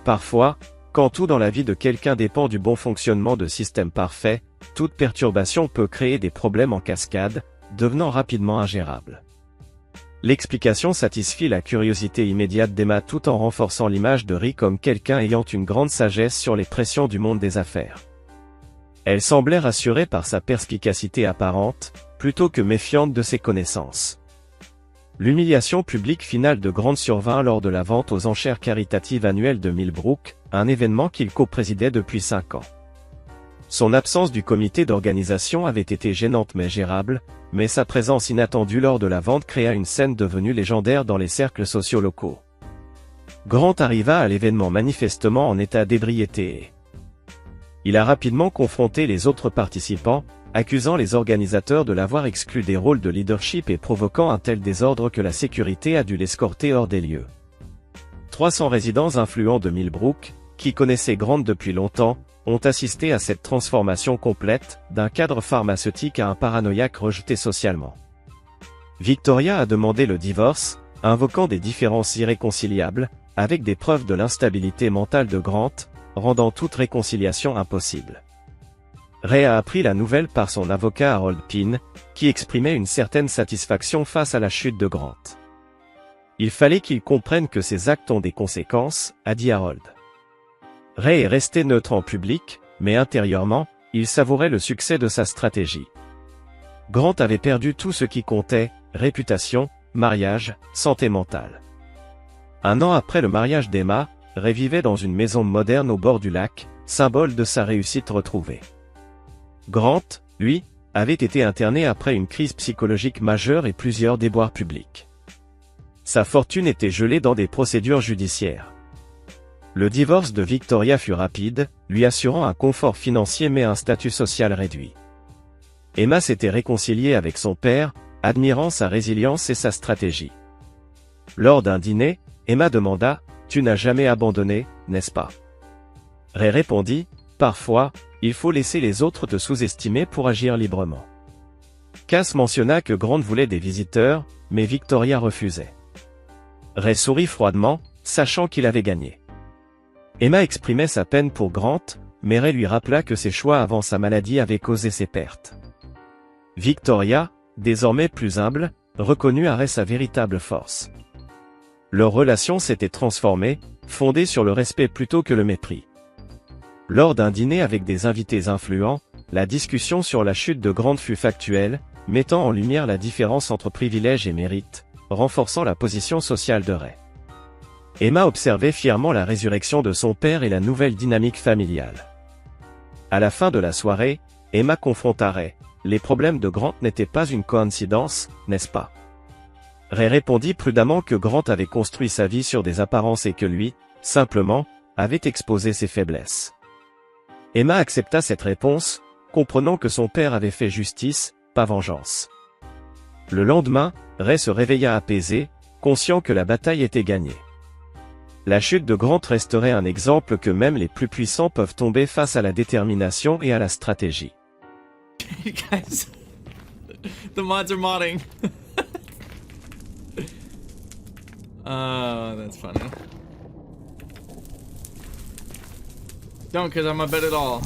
Parfois, quand tout dans la vie de quelqu'un dépend du bon fonctionnement de systèmes parfaits, toute perturbation peut créer des problèmes en cascade, devenant rapidement ingérable. L'explication satisfit la curiosité immédiate d'Emma tout en renforçant l'image de Ray comme quelqu'un ayant une grande sagesse sur les pressions du monde des affaires. Elle semblait rassurée par sa perspicacité apparente, plutôt que méfiante de ses connaissances. L'humiliation publique finale de Grant survint lors de la vente aux enchères caritatives annuelles de Millbrook, un événement qu'il co-présidait depuis 5 ans. Son absence du comité d'organisation avait été gênante mais gérable, mais sa présence inattendue lors de la vente créa une scène devenue légendaire dans les cercles sociaux locaux. Grant arriva à l'événement manifestement en état d'ébriété et il a rapidement confronté les autres participants, accusant les organisateurs de l'avoir exclu des rôles de leadership et provoquant un tel désordre que la sécurité a dû l'escorter hors des lieux. 300 résidents influents de Millbrook, qui connaissaient Grant depuis longtemps, ont assisté à cette transformation complète, d'un cadre pharmaceutique à un paranoïaque rejeté socialement. Victoria a demandé le divorce, invoquant des différences irréconciliables, avec des preuves de l'instabilité mentale de Grant, rendant toute réconciliation impossible. Ray a appris la nouvelle par son avocat Harold Pine, qui exprimait une certaine satisfaction face à la chute de Grant. « Il fallait qu'il comprenne que ses actes ont des conséquences, » a dit Harold. Ray est resté neutre en public, mais intérieurement, il savourait le succès de sa stratégie. Grant avait perdu tout ce qui comptait, réputation, mariage, santé mentale. Un an après le mariage d'Emma, Ray vivait dans une maison moderne au bord du lac, symbole de sa réussite retrouvée. Grant, lui, avait été interné après une crise psychologique majeure et plusieurs déboires publics. Sa fortune était gelée dans des procédures judiciaires. Le divorce de Victoria fut rapide, lui assurant un confort financier mais un statut social réduit. Emma s'était réconciliée avec son père, admirant sa résilience et sa stratégie. Lors d'un dîner, Emma demanda « Tu n'as jamais abandonné, n'est-ce pas ?» Ray répondit « Parfois, il faut laisser les autres te sous-estimer pour agir librement. » Cass mentionna que Grant voulait des visiteurs, mais Victoria refusait. Ray sourit froidement, sachant qu'il avait gagné. Emma exprimait sa peine pour Grant, mais Ray lui rappela que ses choix avant sa maladie avaient causé ses pertes. Victoria, désormais plus humble, reconnut à Ray sa véritable force. Leur relation s'était transformée, fondée sur le respect plutôt que le mépris. Lors d'un dîner avec des invités influents, la discussion sur la chute de Grant fut factuelle, mettant en lumière la différence entre privilège et mérite, renforçant la position sociale de Ray. Emma observait fièrement la résurrection de son père et la nouvelle dynamique familiale. À la fin de la soirée, Emma confronta Ray. Les problèmes de Grant n'étaient pas une coïncidence, n'est-ce pas? Ray répondit prudemment que Grant avait construit sa vie sur des apparences et que lui, simplement, avait exposé ses faiblesses. Emma accepta cette réponse, comprenant que son père avait fait justice, pas vengeance. Le lendemain, Ray se réveilla apaisé, conscient que la bataille était gagnée. La chute de Grant resterait un exemple que même les plus puissants peuvent tomber face à la détermination et à la stratégie. Guys, the mods are modding. Oh, that's funny. Don't, cause I'm a bet it all.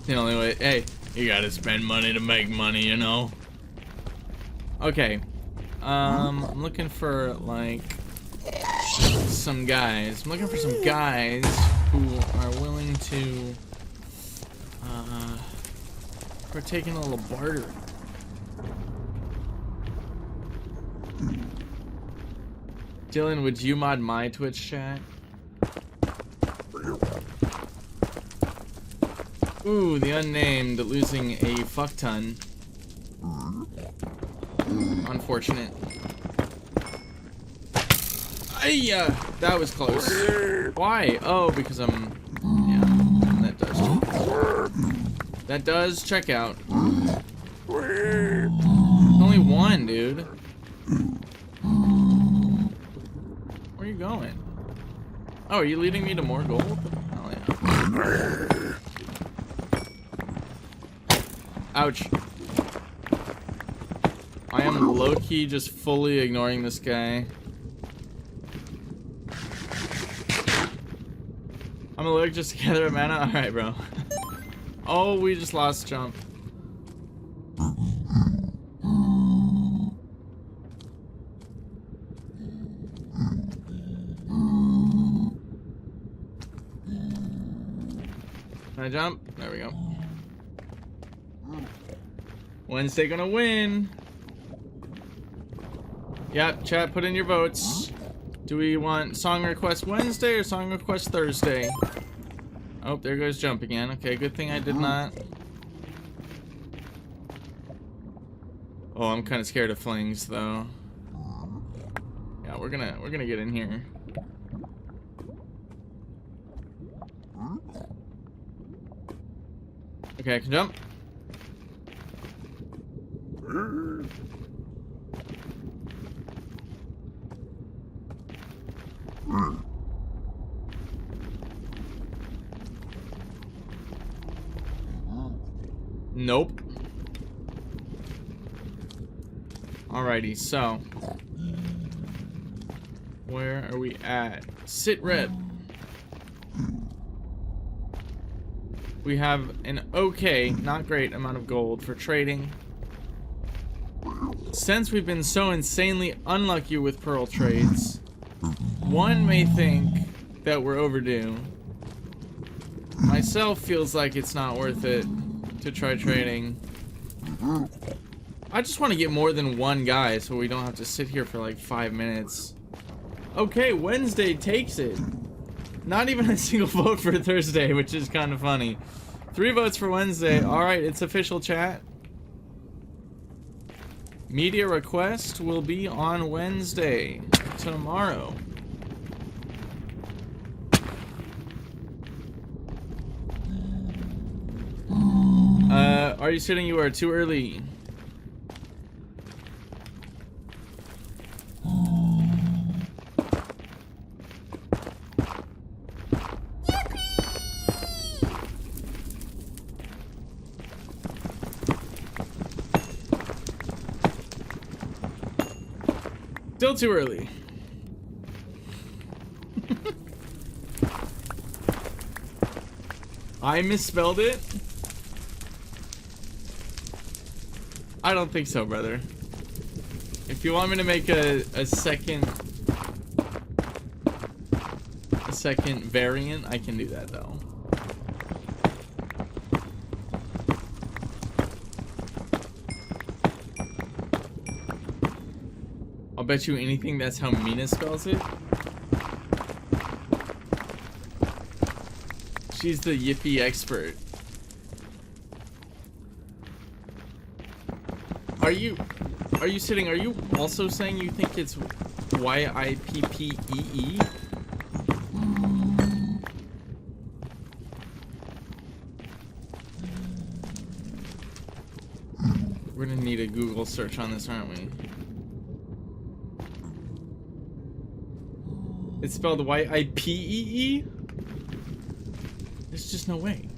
The only way. Hey, you gotta spend money to make money, you know. Okay. I'm looking for like some guys. I'm looking for some guys who are willing to partake in a little barter. Dylan, would you mod my Twitch chat? Ooh, the unnamed losing a fuck ton. Unfortunate. Ayya! That was close. Why? Oh, because I'm... Yeah, that does check out. That does check out. Only one, dude. Where are you going? Oh, are you leading me to more gold? Oh, yeah. Ouch. I am low-key just fully ignoring this guy. I'm allergic just to gather a mana? Alright, bro. Oh, we just lost jump. Can I jump? There we go. Wednesday gonna win. Yep, chat, put in your votes. Do we want song request Wednesday or song request Thursday? Oh, there goes jump again. Okay, good thing I did not. Oh, I'm kind of scared of flings though. Yeah, we're gonna get in here. Okay, I can jump. Nope. Alrighty, so where are we at? Sit rep. We have an okay, not great amount of gold for trading. Since we've been so insanely unlucky with pearl trades, one may think that we're overdue. Myself feels like it's not worth it to try trading. I just want to get more than one guy so we don't have to sit here for like 5 minutes. Okay, Wednesday takes it. Not even a single vote for Thursday, which is kind of funny. 3 votes for Wednesday. Alright, it's official, chat. Media request will be on Wednesday, tomorrow. Are you sitting? You are too early. Still too early. I misspelled it? I don't think so, brother. If you want me to make a second variant, I can do that though. I'll bet you anything that's how Mina spells it. She's the Yippee expert. Are you sitting? Are you also saying you think it's Y-I-P-P-E-E? We're gonna need a Google search on this, aren't we? It's spelled Y-I-P-E-E? There's just no way.